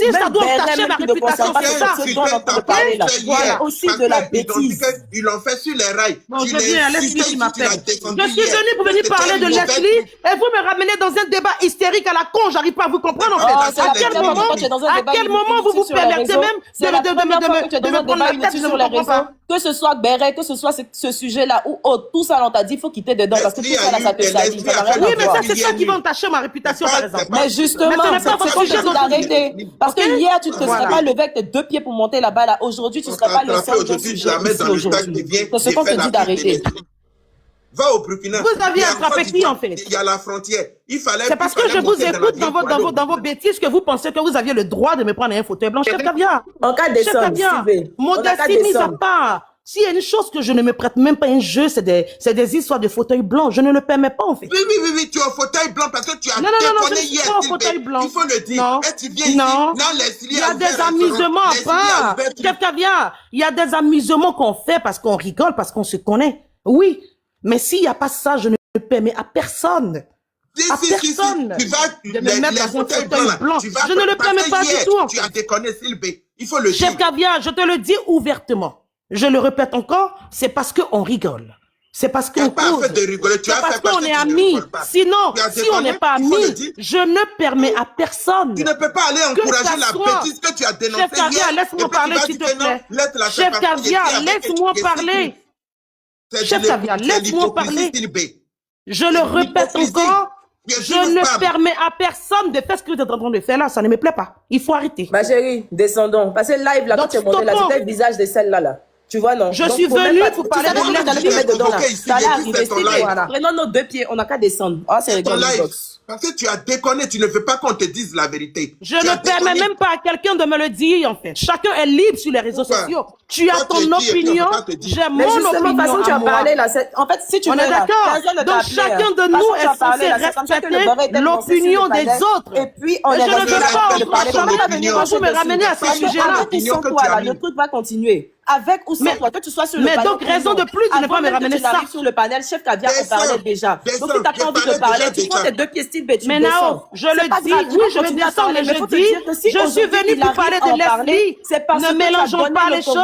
Si ça doit tâcher ma réputation, c'est ça. C'est ce dont on entend parler là. Voilà, aussi de la bêtise. Ils l'ont fait sur les rails. Bon, je viens à Leslie qui m'appelle. Je suis venue pour venir parler de Leslie, et vous me ramenez dans un débat hystérique à la con, j'arrive pas à vous comprendre en fait. À quel moment vous vous permettez même de me prendre la tête, je ne comprends pas. Que ce soit Béret, que ce soit ce sujet-là ou autre, tout ça on t'a dit, il faut quitter dedans parce que tout ça là, ça te salit. Oui, mais ça c'est ça qui va entacher ma réputation par exemple. Mais justement, c'est ce que je dis d'arrêter. Parce que hier, tu ne te serais pas levé avec tes 2 pieds pour monter là-bas là. Aujourd'hui, tu ne serais pas le seul de sujet ici aujourd'hui. C'est ce qu'on te dit d'arrêter. Va au Burkina. Vous aviez attrapé qui en fait? Il y a la frontière. C'est parce que je vous écoute dans vos bêtises que vous pensez que vous aviez le droit de me prendre un fauteuil blanc. Chef Kavia. En cas d'essence, modestie mise à part. S'il y a une chose que je ne me prête même pas un jeu, c'est des histoires de fauteuil blanc. Je ne le permets pas en fait. Oui, tu es au fauteuil blanc parce que tu as déconné hier. Non, je suis pas au fauteuil blanc. Il faut le dire. Non. Et tu viens ici. Non, il y a des amusements à part. Chef Kavia, il y a des amusements qu'on fait parce qu'on rigole, parce qu'on se connaît. Oui. Mais s'il n'y a pas ça, je ne le permets à personne. À personne. Tu vas de me mettre dans un fauteuil blanc. Je ne le permets pas du tout. Tu as déconné, Sylvie. Il faut le dire. Chef Kavia, je te le dis ouvertement. Je le répète encore, c'est parce qu'on rigole. C'est parce qu'on cause. C'est parce qu'on est amis. Sinon, si on n'est pas amis, je ne permets à personne. Tu ne peux pas aller encourager la bêtise que tu as dénoncée. Chef Kavia, laisse-moi parler, s'il te plaît. Chef Kavia, laisse-moi parler. Chef Kavia, laisse-moi parler. Je le répète encore, je ne permets à personne de faire ce que vous êtes en train de faire là, ça ne me plaît pas. Il faut arrêter. Ma chérie, descendons. Parce que live là, quand tu es monté là, c'était le visage de celle-là là. Tu vois, non? Je suis venue pour parler de l'air. Ça allait arriver. Prenons nos 2 pieds, on n'a qu'à descendre. Ah, c'est le gars du box. Parce que tu as déconné, tu ne veux pas qu'on te dise la vérité. Je ne permets même pas à quelqu'un de me le dire, en fait. Chacun est libre sur les réseaux sociaux. Tu as ton opinion, j'ai mon opinion façon tu as parlé, là, en fait, si tu on est d'accord. Donc, chacun de nous est censé respecter l'opinion des autres. Et puis, on je ne veux pas vous me ramener à ce sujet-là. Le truc va continuer. Avec ou sans toi, que tu sois sur le panel. Mais donc, raison de plus de ne pas me ramener ça. Sur le panel, Chef Caviar, on parlait déjà. Donc, si t'as pas envie de parler, tu prends tes 2 pieds style, tu mais Nao, je le dis, oui, je vais descendre, mais je dis, je suis venue pour parler de Leslie. Ne mélangeons pas les choses.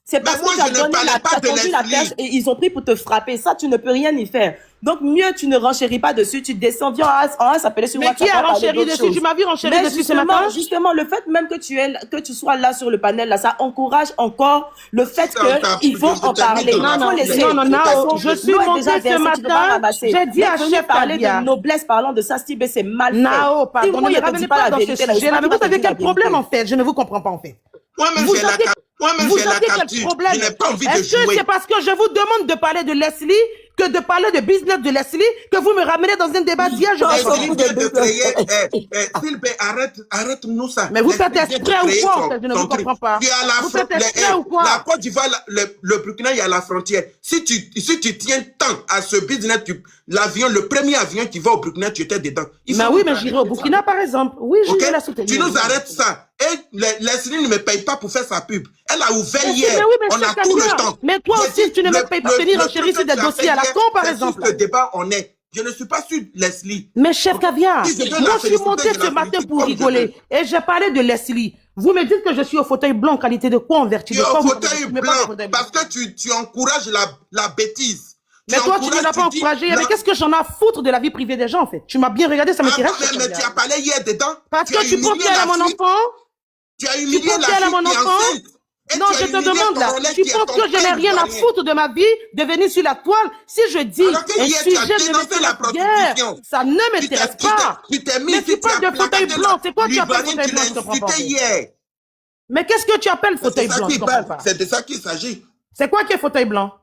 C'est parce que tu as donné la perche et ils ont pris pour te frapper. Ça, tu ne peux rien y faire. Donc, mieux, tu ne renchéris pas dessus, tu descends, viens, on va s'appeler sur WhatsApp. Mais qui a renchéri dessus? Tu m'as vu renchérir dessus ce matin? Justement, le fait même que tu sois là sur le panel, là, ça encourage encore le fait qu'ils vont en parler. Non, je suis montée ce matin, j'ai dit à Chef parler de noblesse, parlant de ça, Steve, c'est mal fait. Non, pardon, ne me ramenez pas dans ce sujet. Vous avez quel problème, en fait? Je ne vous comprends pas, en fait. Moi-même, j'ai la capture. Je n'ai pas envie de jouer. Est-ce que c'est parce que je vous demande de parler de Leslie que de parler de business de Leslie que vous me ramenez dans un débat d'hier? Arrête-nous ça. Mais vous faites exprès ou quoi? Je ne vous comprends pas. Vous faites exprès ou quoi? La Côte d'Ivoire, le Burkina, il y a la frontière. Si tu tiens tant à ce business, le premier avion qui va au Burkina, tu étais dedans. Mais oui, mais j'irai au Burkina, par exemple. Oui, j'irai la soutenir. Tu nous arrêtes ça. Et Leslie ne me paye pas pour faire sa pub. Elle a ouvert hier. On a tout le temps. Mais toi aussi, tu ne me payes pas pour venir enchérir sur des dossiers à la con, par exemple. Le débat, je ne suis pas sur Leslie. Mais Chef Caviar, moi je suis monté ce matin pour rigoler. Et j'ai parlé de Leslie. Vous me dites que je suis au fauteuil blanc en qualité de quoi, en vertu de quoi? Tu es au fauteuil blanc parce que tu encourages la bêtise. Mais toi, tu ne l'as pas encouragé. Mais qu'est-ce que j'en ai à foutre de la vie privée des gens, en fait? Tu m'as bien regardé, ça m'intéresse. Mais tu as parlé hier dedans. Parce que tu prends à mon enfant. Tu as humilié la fille qui est enceinte. Non, je te demande là, tu penses que je n'ai rien à foutre de ma vie de venir sur la toile? Si je dis un sujet de la prostitution, ça ne m'intéresse pas. Mais tu parles de fauteuil blanc, c'est quoi tu appelles fauteuil blanc? Je comprends pas. Mais qu'est-ce que tu appelles fauteuil blanc? C'est de ça qu'il s'agit. C'est quoi qui est fauteuil blanc?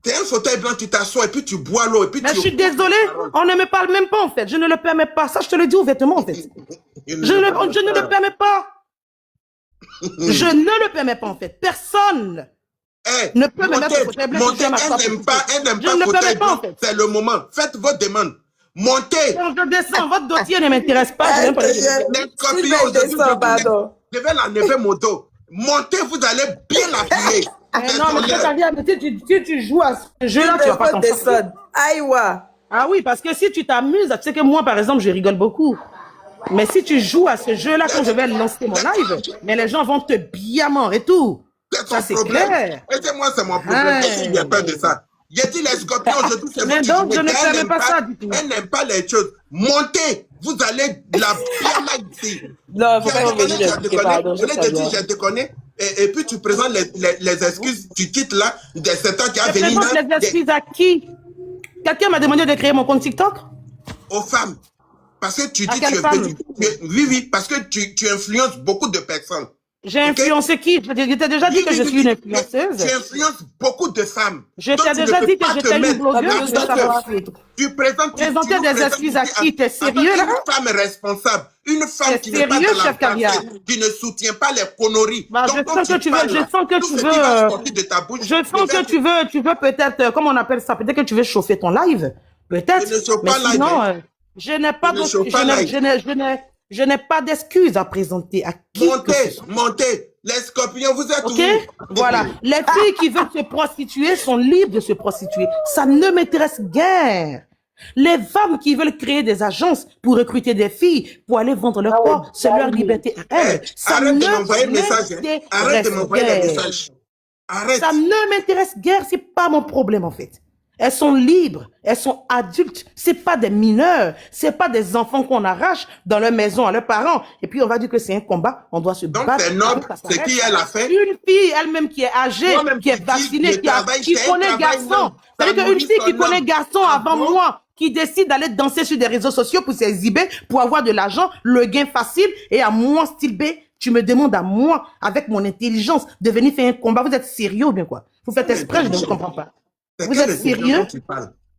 C'est un fauteuil blanc, tu t'assois et puis tu bois l'eau et puis mais je suis désolé, on ne me parle même pas en fait. Je ne le permets pas. Ça, je te le dis ouvertement en fait. Je ne le permets pas. Je ne le permets pas en fait. Personne ne peut me mettre au fauteuil blanc. Elle n'aime pas fauteuil blanc. C'est le moment. Faites votre demande. Montez. Quand je descends, votre dossier ne m'intéresse pas. Je vais l'enlever mon dos. Montez, vous allez bien l'appuyer. Non, mais si tu joues à ce jeu-là, tu vas pas t'en sortir. Ah oui, parce que si tu t'amuses, tu sais que moi, par exemple, je rigole beaucoup. Mais si tu joues à ce jeu-là, quand je vais lancer mon live, mais les gens vont te biamant et tout. Ça, c'est clair. Et moi, c'est mon problème. Il n'y a pas de ça. J'ai dit les scorpions, je dis c'est mais donc, je ne permets pas ça du tout. Elle n'aime pas les choses. Montez, vous allez la bien là ici. Non, faut pas revenir. Pardon, je l'ai dit, je te connais. Et puis tu présentes les excuses, tu quittes là, des 7 ans qui a venu. Je présente les excuses à qui? Quelqu'un m'a demandé de créer mon compte TikTok? Aux femmes. Parce que tu dis oui, parce que tu influences beaucoup de personnes. J'ai influencé qui? Je t'ai déjà dit que je suis une influenceuse. Tu influences beaucoup de femmes. Je t'ai déjà dit que j'étais une blogueuse. Tu présentes des excuses à qui? T'es sérieux là? Une femme responsable. Une femme qui n'est pas dans la pensée, qui ne soutient pas les conneries. Je sens que tu veux peut-être, comment on appelle ça? Peut-être que tu veux chauffer ton live. Peut-être. Mais sinon, je n'ai pas je n'ai pas d'excuses à présenter à qui. Montez. Les scorpions, vous êtes où? Voilà. Les filles qui veulent se prostituer sont libres de se prostituer. Ça ne m'intéresse guère. Les femmes qui veulent créer des agences pour recruter des filles, pour aller vendre leur corps, c'est leur liberté à elles. Arrête de m'envoyer des messages. Arrête de m'envoyer des messages. Arrête. Ça ne m'intéresse guère, c'est pas mon problème en fait. Elles sont libres, elles sont adultes. C'est pas des mineurs, c'est pas des enfants qu'on arrache dans leur maison à leurs parents. Et puis on va dire que c'est un combat, on doit se battre. Donc c'est noble, c'est qui elle a fait? Une fille elle-même qui est âgée, qui est vaccinée, qui connaît garçon. C'est-à-dire qu'une fille qui connaît garçon avant moi, qui décide d'aller danser sur des réseaux sociaux pour s'exhiber, pour avoir de l'argent, le gain facile, et à moi, style B, tu me demandes à moi, avec mon intelligence, de venir faire un combat. Vous êtes sérieux ou bien quoi? Vous faites exprès, je ne comprends pas. Vous êtes sérieux?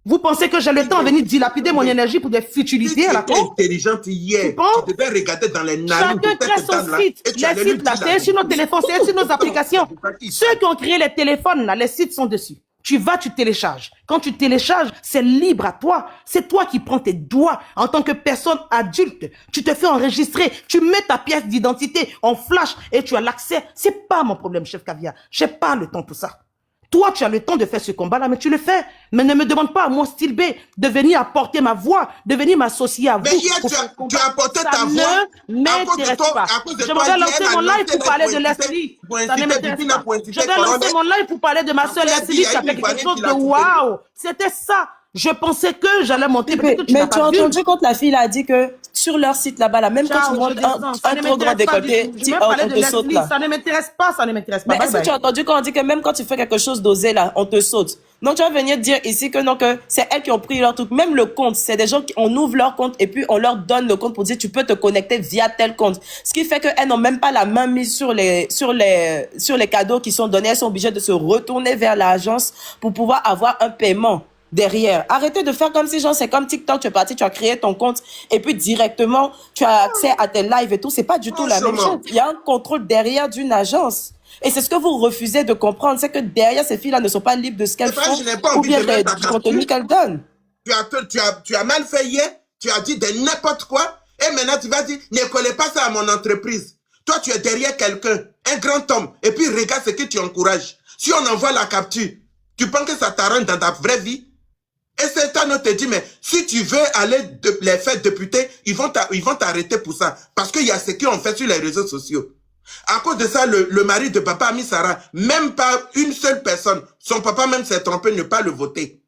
Vous pensez que j'ai le temps de venir dilapider mon énergie pour des futilités à la con? Intelligente hier, tu devais regarder dans les narines de Chacun crée cette son dame-là. site. Et tu allais Les lui sites, là, dire c'est sur nos téléphones, c'est sur nos applications. qui Ceux qui ont créé les téléphones, là, les sites sont dessus. Tu vas, tu télécharges. Quand tu télécharges, c'est libre à toi. C'est toi qui prends tes doigts en tant que personne adulte. Tu te fais enregistrer. Tu mets ta pièce d'identité en flash et tu as l'accès. C'est pas mon problème, chef Caviar. J'ai pas le temps pour ça. Toi, tu as le temps de faire ce combat-là, mais tu le fais. Mais ne me demande pas à moi, style B, de venir apporter ma voix, de venir m'associer à vous. Mais hier, tu as apporté ta voix. Ça ne m'intéresse pas. Je vais lancer mon live pour parler de Leslie. Ça ne m'intéresse pas. Je vais lancer mon live pour parler de ma soeur Leslie qui a fait quelque chose de waouh. C'était ça. Je pensais que j'allais monter. Mais tu as entendu quand la fille a dit que sur leur site là-bas, même quand tu montes un trop grand décolleté, on te saute là. Ça ne m'intéresse pas, ça ne m'intéresse pas. Mais est-ce que tu as entendu quand on dit que même quand tu fais quelque chose d'osé là, on te saute? Donc tu vas venir dire ici que non, que c'est elles qui ont pris leur truc. Même le compte, c'est des gens qui on ouvre leur compte et puis on leur donne le compte pour dire tu peux te connecter via tel compte. Ce qui fait qu'elles n'ont même pas la main mise sur les cadeaux qui sont donnés. Elles sont obligées de se retourner vers l'agence pour pouvoir avoir un paiement derrière. Arrêtez de faire comme si genre c'est comme TikTok, tu es parti, tu as créé ton compte et puis directement tu as accès à tes lives et tout. C'est pas du tout la même chose. Il y a un contrôle derrière d'une agence. Et c'est ce que vous refusez de comprendre, c'est que derrière ces filles-là ne sont pas libres de ce qu'elles font ou bien du contenu qu'elles donnent. Tu as mal fait hier, tu as dit de n'importe quoi et maintenant tu vas dire ne collez pas ça à mon entreprise. Toi tu es derrière quelqu'un, un grand homme et puis regarde ce que tu encourages. Si on envoie la capture, tu penses que ça t'arrange dans ta vraie vie? Et certains te dit, mais si tu veux aller les faire députés, ils vont t'arrêter pour ça. Parce qu'il y a ce qu'ils ont fait sur les réseaux sociaux. À cause de ça, le mari de papa Ami Sarah, même pas une seule personne, son papa même s'est trompé de ne pas le voter.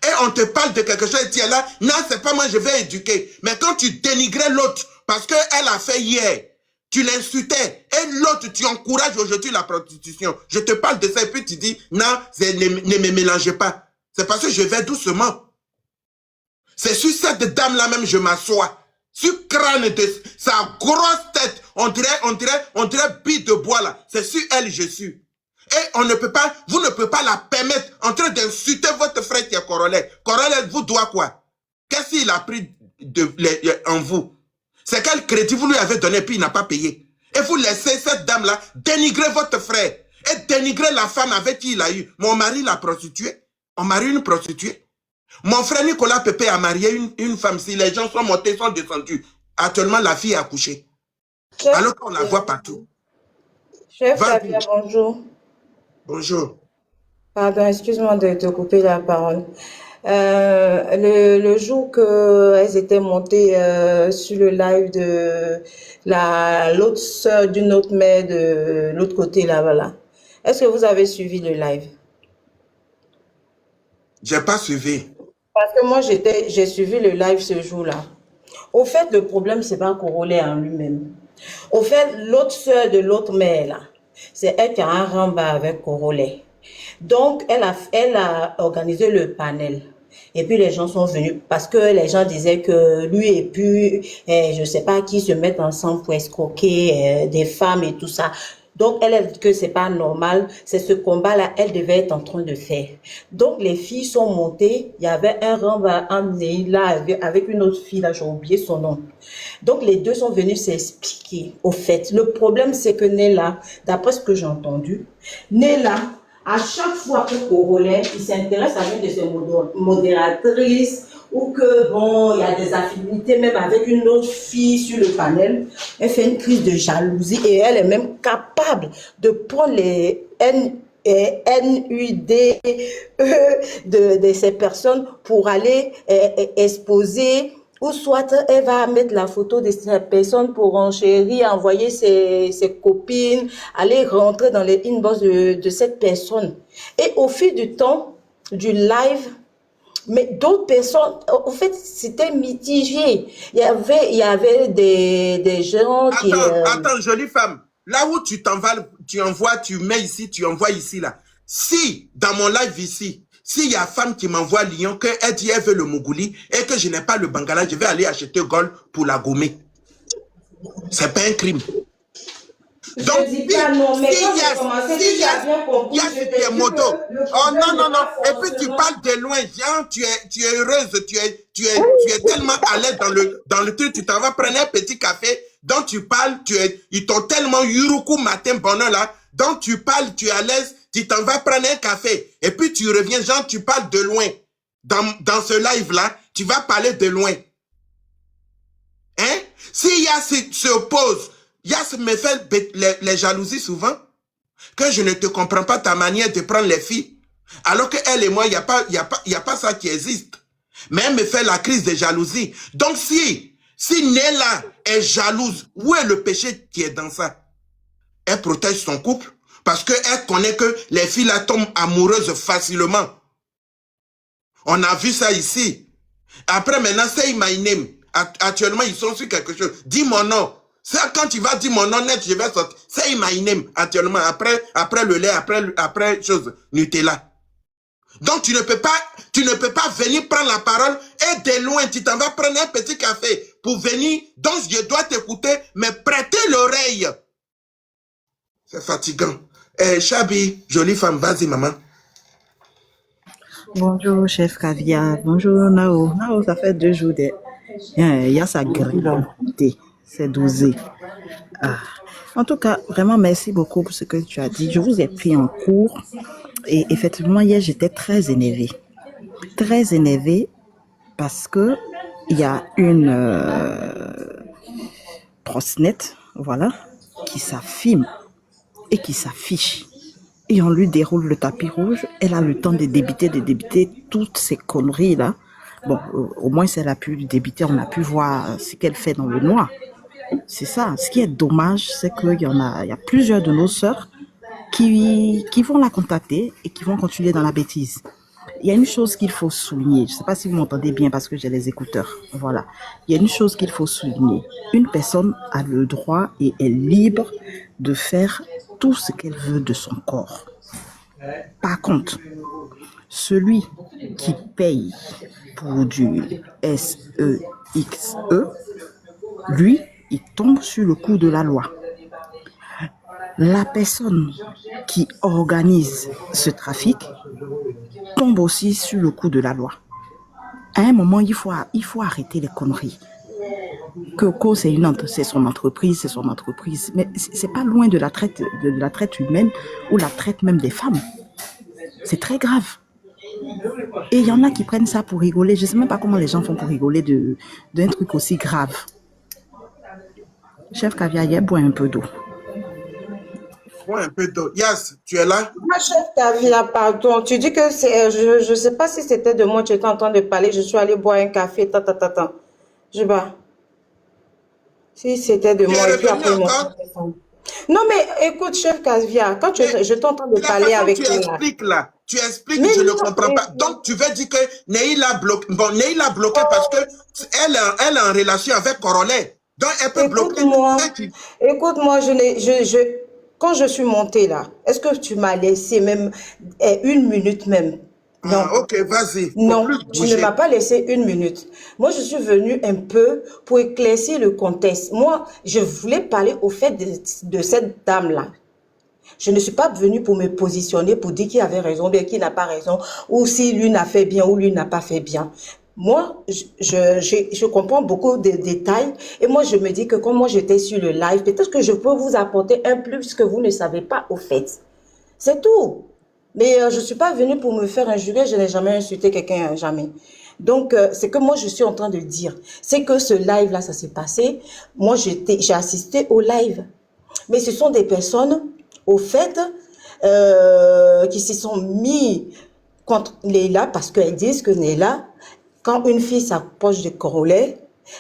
Et on te parle de quelque chose et tu es là, non, c'est pas moi, je vais éduquer. Mais quand tu dénigrais l'autre, parce qu'elle a fait hier, tu l'insultais, et l'autre, tu encourages aujourd'hui la prostitution. Je te parle de ça et puis tu dis, non, ne me mélangez pas. C'est parce que je vais doucement. C'est sur cette dame-là même je m'assois. Sur crâne de sa grosse tête. On dirait bille de bois là. C'est sur elle je suis. Et on ne peut pas, vous ne pouvez pas la permettre en train d'insulter votre frère qui est corollaire. Corollaire vous doit quoi? Qu'est-ce qu'il a pris en vous? C'est quel crédit vous lui avez donné puis il n'a pas payé. Et vous laissez cette dame-là dénigrer votre frère. Et dénigrer la femme avec qui il a eu. Mon mari l'a prostituée. On marie une prostituée. Mon frère Nicolas Pépé a marié une femme. Si les gens sont montés, sont descendus. Actuellement, la fille a accouché. Alors qu'on la voit partout. Chef Caviar, bonjour. Bonjour. Pardon, excuse-moi de te couper la parole. Le jour qu'elles étaient montées sur le live de l'autre sœur d'une autre mère de l'autre côté là-bas, est-ce que vous avez suivi le live? J'ai pas suivi. Parce que moi, j'ai suivi le live ce jour-là. Au fait, le problème, c'est pas corollaire en lui-même. Au fait, l'autre sœur de l'autre mère, là, c'est elle qui a un ramba avec corollaire. Donc, elle a organisé le panel. Et puis, les gens sont venus parce que les gens disaient que lui et puis, je sais pas qui se mettent ensemble pour escroquer des femmes et tout ça. Donc, elle a dit que c'est pas normal. C'est ce combat-là, elle devait être en train de faire. Donc, les filles sont montées. Il y avait un ramba emmené là avec une autre fille, là, j'ai oublié son nom. Donc, les deux sont venus s'expliquer. Au fait, le problème, c'est que Nella, d'après ce que j'ai entendu, Nella, à chaque fois que corollaire, il s'intéresse à une de ses modératrices, ou que, bon, il y a des affinités même avec une autre fille sur le panel, elle fait une crise de jalousie et elle est même capable de prendre les NUD de ces personnes pour aller exposer, ou soit elle va mettre la photo de cette personne pour enchérir, envoyer ses copines, aller rentrer dans les inbox de cette personne. Et au fil du temps, du live, mais d'autres personnes, en fait, c'était mitigé. Il y avait des gens qui... Attends, jolie femme. Là où tu envoies, tu mets ici, tu envoies ici, là. Si, dans mon live ici, s'il y a femme qui m'envoie Lyon, qu'elle dit elle veut le Mougouli et que je n'ai pas le Bangala, je vais aller acheter Gold pour la gommer. C'est pas un crime. Donc, dis pas non, mais quand j'ai yes, commencé, si tu as bien compris, yes, je tu t'ai es dit moto. que le Oh problème non, non, n'est non. pas Et puis tu forcément... parles de loin, Jean, tu es heureuse, tu es tellement à l'aise dans le truc, tu t'en vas prendre un petit café, donc tu parles, ils t'ont tellement yuruku matin bonheur là, donc tu parles, tu es à l'aise, tu t'en vas prendre un café, et puis tu reviens, Jean, tu parles de loin. Dans ce live-là, tu vas parler de loin. Hein? Si Yass se oppose, Yass me fait les jalousies souvent, que je ne te comprends pas ta manière de prendre les filles, alors que elle et moi, il n'y a pas ça qui existe. Mais elle me fait la crise de jalousie. Donc si Nella est jalouse, où est le péché qui est dans ça? Elle protège son couple parce qu'elle connaît que les filles là tombent amoureuses facilement. On a vu ça ici. Après maintenant, say my name. Actuellement, ils sont sur quelque chose. Dis mon nom. Ça, quand tu vas dire mon nom net, je vais sortir. Say my name. Actuellement, après le lait, après chose, Nutella. Donc, tu ne peux pas venir prendre la parole et de loin, tu t'en vas prendre un petit café pour venir. Donc, je dois t'écouter, mais prêter l'oreille. C'est fatigant. Chabi, jolie femme, vas-y, maman. Bonjour, chef Caviar. Bonjour, Nao. Nao, ça fait 2 jours. Il y a sa gravité. C'est dosé. Ah. En tout cas, vraiment, merci beaucoup pour ce que tu as dit. Je vous ai pris en cours. Et effectivement, hier, j'étais très énervée. Très énervée parce que il y a une trottinette, voilà, qui s'affirme et qui s'affiche. Et on lui déroule le tapis rouge. Elle a le temps de débiter toutes ces conneries-là. Bon, au moins, si elle a pu débiter, on a pu voir ce qu'elle fait dans le noir. C'est ça. Ce qui est dommage, c'est qu'il y a plusieurs de nos sœurs qui vont la contacter et qui vont continuer dans la bêtise. Il y a une chose qu'il faut souligner. Je ne sais pas si vous m'entendez bien parce que j'ai les écouteurs. Voilà. Il y a une chose qu'il faut souligner. Une personne a le droit et est libre de faire tout ce qu'elle veut de son corps. Par contre, celui qui paye pour du SEXE, lui, il tombe sur le coup de la loi. La personne qui organise ce trafic tombe aussi sur le coup de la loi. À un moment, il faut arrêter les conneries. Coco, c'est son entreprise, mais c'est pas loin de la traite humaine ou la traite même des femmes. C'est très grave. Et il y en a qui prennent ça pour rigoler. Je sais même pas comment les gens font pour rigoler d'un truc aussi grave. Chef Caviar, bois un peu d'eau. Bois un peu d'eau. Yass, tu es là? Ma chef Caviar, pardon. Tu dis que c'est, je ne sais pas si c'était de moi que tu étais en train de parler. Je suis allée boire un café. Je bats. Si c'était de moi, et puis après moi. Non, mais écoute, chef Caviar, quand je t'entends de parler avec toi. Tu expliques, mais je ne comprends pas. Donc, tu veux dire que Neila bloqué. Bon, Neila bloqué parce que elle est en relation avec Corolet. Donc, elle peut bloquer. Écoute-moi, quand je suis montée là, est-ce que tu m'as laissé même 1 minute même? Non. Ah, ok, vas-y. Non, tu ne m'as pas laissé 1 minute. Moi, je suis venue un peu pour éclaircir le contexte. Moi, je voulais parler au fait de cette dame-là. Je ne suis pas venue pour me positionner, pour dire qui avait raison, bien qui n'a pas raison, ou si lui n'a fait bien, ou lui n'a pas fait bien. Moi, je comprends beaucoup de détails, et moi, je me dis que comme moi, j'étais sur le live, peut-être que je peux vous apporter un plus que vous ne savez pas au fait. C'est tout. Mais je ne suis pas venue pour me faire injurer, je n'ai jamais insulté quelqu'un, jamais. Donc, c'est que moi, je suis en train de dire, c'est que ce live-là, ça s'est passé. Moi, j'ai assisté au live. Mais ce sont des personnes, au fait, qui se sont mis contre Neila parce qu'elles disent que Neila, quand une fille s'approche de Corolet,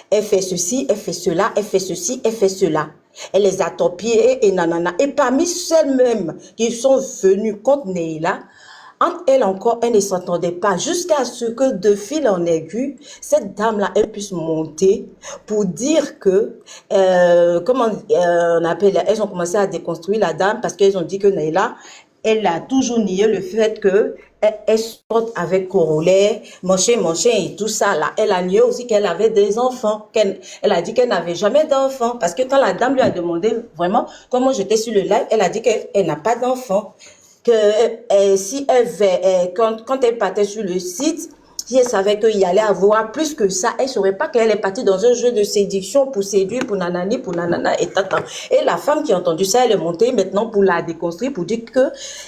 elle fait ceci, elle fait cela, elle fait ceci, elle fait cela. Elle les a torpillés et nanana. Et parmi celles-mêmes qui sont venues contre Neila, entre elles encore, elle ne s'entendait pas. Jusqu'à ce que de fil en aiguille, cette dame-là, elle puisse monter pour dire que, comment on appelle, elles ont commencé à déconstruire la dame parce qu'elles ont dit que Neila elle a toujours nié le fait que elle sorte avec Corolet, machin et tout ça là. Elle a nié aussi qu'elle avait des enfants. Elle a dit qu'elle n'avait jamais d'enfants. Parce que quand la dame lui a demandé vraiment comment j'étais sur le live, elle a dit qu'elle n'a pas d'enfants. Que si quand elle partait sur le site, si elle savait qu'il y allait avoir plus que ça, elle ne saurait pas qu'elle est partie dans un jeu de séduction pour séduire, pour nanani, pour nanana et tata. Et la femme qui a entendu ça, elle est montée maintenant pour la déconstruire, pour dire que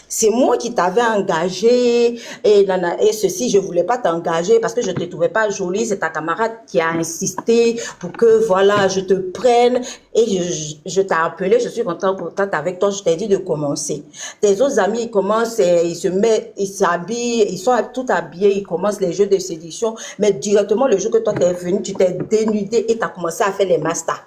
c'est moi qui t'avais engagé et ceci, je ne voulais pas t'engager parce que je ne te trouvais pas jolie. C'est ta camarade qui a insisté pour que, voilà, je te prenne et je t'ai appelé, je suis rentrée en contact avec toi, je t'ai dit de commencer. Tes autres amis, ils commencent, ils s'habillent, ils sont tout habillés, ils commencent les jeux de séduction, mais directement le jour que toi t'es venu, tu t'es dénudé et t'as commencé à faire les masters.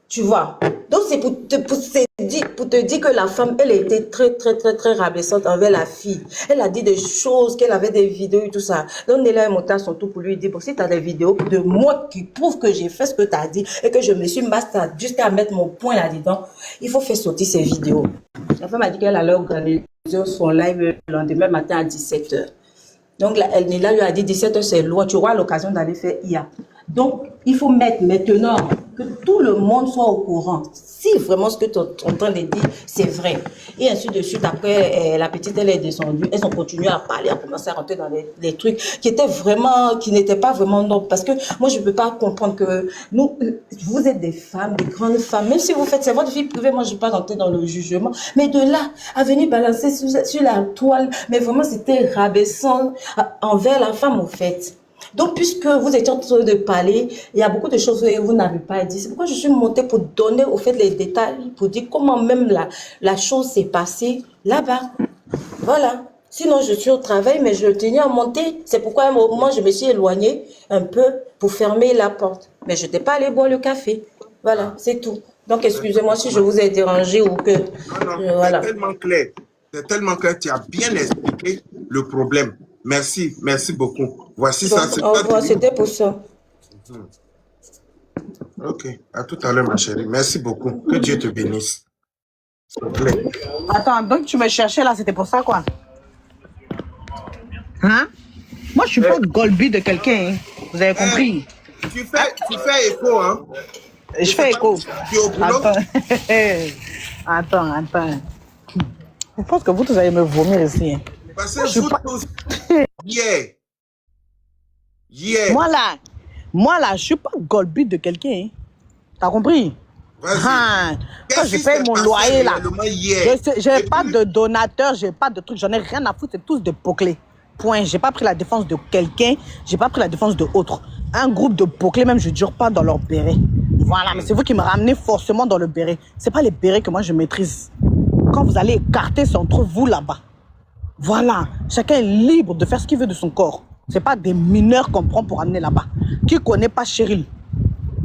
Tu vois. Donc c'est pour te dire que la femme, elle était très rabaissante envers la fille. Elle a dit des choses, qu'elle avait des vidéos et tout ça. Donc Néla est montée à son tour pour lui dire, bon, si tu as des vidéos de moi qui prouvent que j'ai fait ce que tu as dit et que je me suis master jusqu'à mettre mon point là-dedans, il faut faire sortir ces vidéos. La femme a dit qu'elle allait organiser son live le lendemain matin à 17h. Donc, Néla lui a dit 17h, c'est loin, tu auras l'occasion d'aller faire IA. Donc, il faut mettre maintenant que tout le monde soit au courant. Si vraiment ce que tu es en train de dire, c'est vrai. Et ainsi de suite, après, la petite, elle est descendue. Elles ont continué à parler, à commencer à rentrer dans les trucs qui n'étaient pas vraiment nobles. Parce que moi, je ne peux pas comprendre que vous êtes des femmes, des grandes femmes. Même si vous faites, c'est votre vie privée, moi, je ne vais pas rentrer dans le jugement. Mais de là, à venir balancer sur la toile, mais vraiment, c'était rabaissant envers la femme, au fait. Donc, puisque vous étiez en train de parler, il y a beaucoup de choses que vous n'avez pas dit. C'est pourquoi je suis montée pour donner au fait les détails, pour dire comment même la chose s'est passée là-bas. Voilà. Sinon, je suis au travail, mais je tenais à monter. C'est pourquoi à un moment, je me suis éloignée un peu pour fermer la porte. Mais je n'étais pas allée boire le café. Voilà, c'est tout. Donc, excusez-moi si je vous ai dérangé ou que... Non, voilà. c'est tellement clair. C'est tellement clair. Tu as bien expliqué le problème. Merci beaucoup. Voici Donc, ça. au revoir, c'était pour ça. Ok, à tout à l'heure, ma chérie. Merci beaucoup. Que Dieu te bénisse. Attends, donc tu me cherchais là, c'était pour ça quoi? Hein? Moi, je suis pas Golby de quelqu'un, hein. Vous avez compris? Tu fais écho, hein? Je fais écho. Tu es au boulot? Attends. Je pense que vous tous allez me vomir ici. Hein. Parce que vous tous... Yeah. Moi là, je suis pas Golby de quelqu'un. Hein. T'as compris? Vas-y. Quand je paye mon loyer là, j'ai pas de donateur, j'ai pas de trucs, j'en ai rien à foutre, c'est tous des poclés. Point. J'ai pas pris la défense de quelqu'un, j'ai pas pris la défense de autre. Un groupe de poclés, même je dure pas dans leur béret. Voilà, mais c'est vous qui me ramenez forcément dans le béret. C'est pas les bérets que moi je maîtrise. Quand vous allez écarter, c'est entre vous là-bas. Voilà, chacun est libre de faire ce qu'il veut de son corps. C'est pas des mineurs qu'on prend pour amener là-bas. Qui connaît pas Cheryl?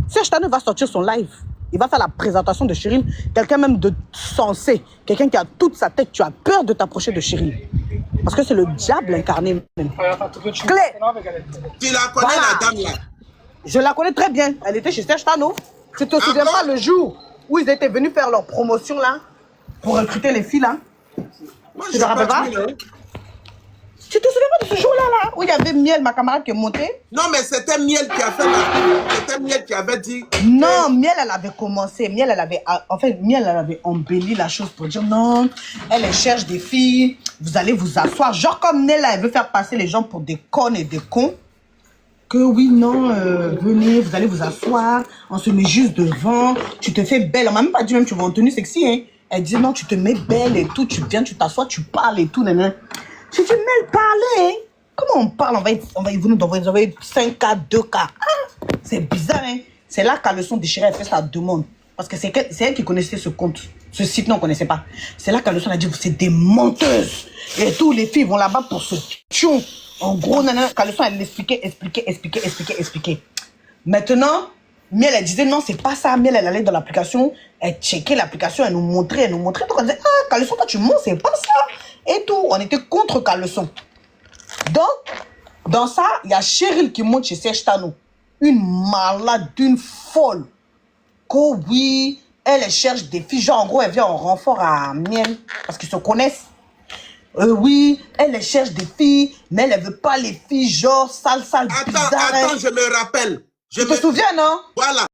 Serge Tano va sortir son live. Il va faire la présentation de Cheryl. Quelqu'un même de sensé. Quelqu'un qui a toute sa tête. Tu as peur de t'approcher de Cheryl. Parce que c'est le diable incarné même. Clé. Tu la connais, voilà. La dame là? Je la connais très bien. Elle était chez Serge Tano. Tu te souviens pas le jour où ils étaient venus faire leur promotion là? Pour recruter les filles là? Moi, tu te rappelles pas? Tu te souviens pas de ce jour-là, là, où il y avait Miel, ma camarade, qui est montée? Non, mais c'était Miel qui a fait C'était Miel qui avait dit... Non, Miel, elle avait commencé. Miel, elle avait embelli la chose pour dire non, elle cherche des filles, vous allez vous asseoir. Genre comme Nella, elle veut faire passer les gens pour des connes et des cons. Que oui, non, venez, vous allez vous asseoir, on se met juste devant, tu te fais belle. On m'a même pas dit même tu vas en tenue sexy, hein. Elle dit non, tu te mets belle et tout, tu viens, tu t'assois, tu parles et tout, nanana. Si tu mêles parler, hein? Comment on parle? Vous nous envoyer 5K, 2K. Ah, c'est bizarre, hein? C'est là qu'à le son déchiré, elle fait sa demande. Parce que c'est elle qui connaissait ce compte. Ce site, non, on ne connaissait pas. C'est là qu'à le son a dit, c'est des menteuses. Et tous les filles vont là-bas pour se tuer. En gros, qu'à le son, elle expliquait. Maintenant, Miel, elle disait, non, c'est pas ça. Miel, elle allait dans l'application, elle checkait l'application, elle nous montrait. Donc, on disait, ah, Caleçon, toi, tu mens, c'est pas ça. Et tout, on était contre Caleçon. Donc, dans ça, il y a Cheryl qui monte chez Serge Tano. Une malade, une folle. Que oui, elle cherche des filles, genre en gros, elle vient en renfort à Miel, parce qu'ils se connaissent. Oui, elle cherche des filles, mais elle ne veut pas les filles genre sales, bizarres. Attends, je me rappelle. Tu te souviens, non? Voilà,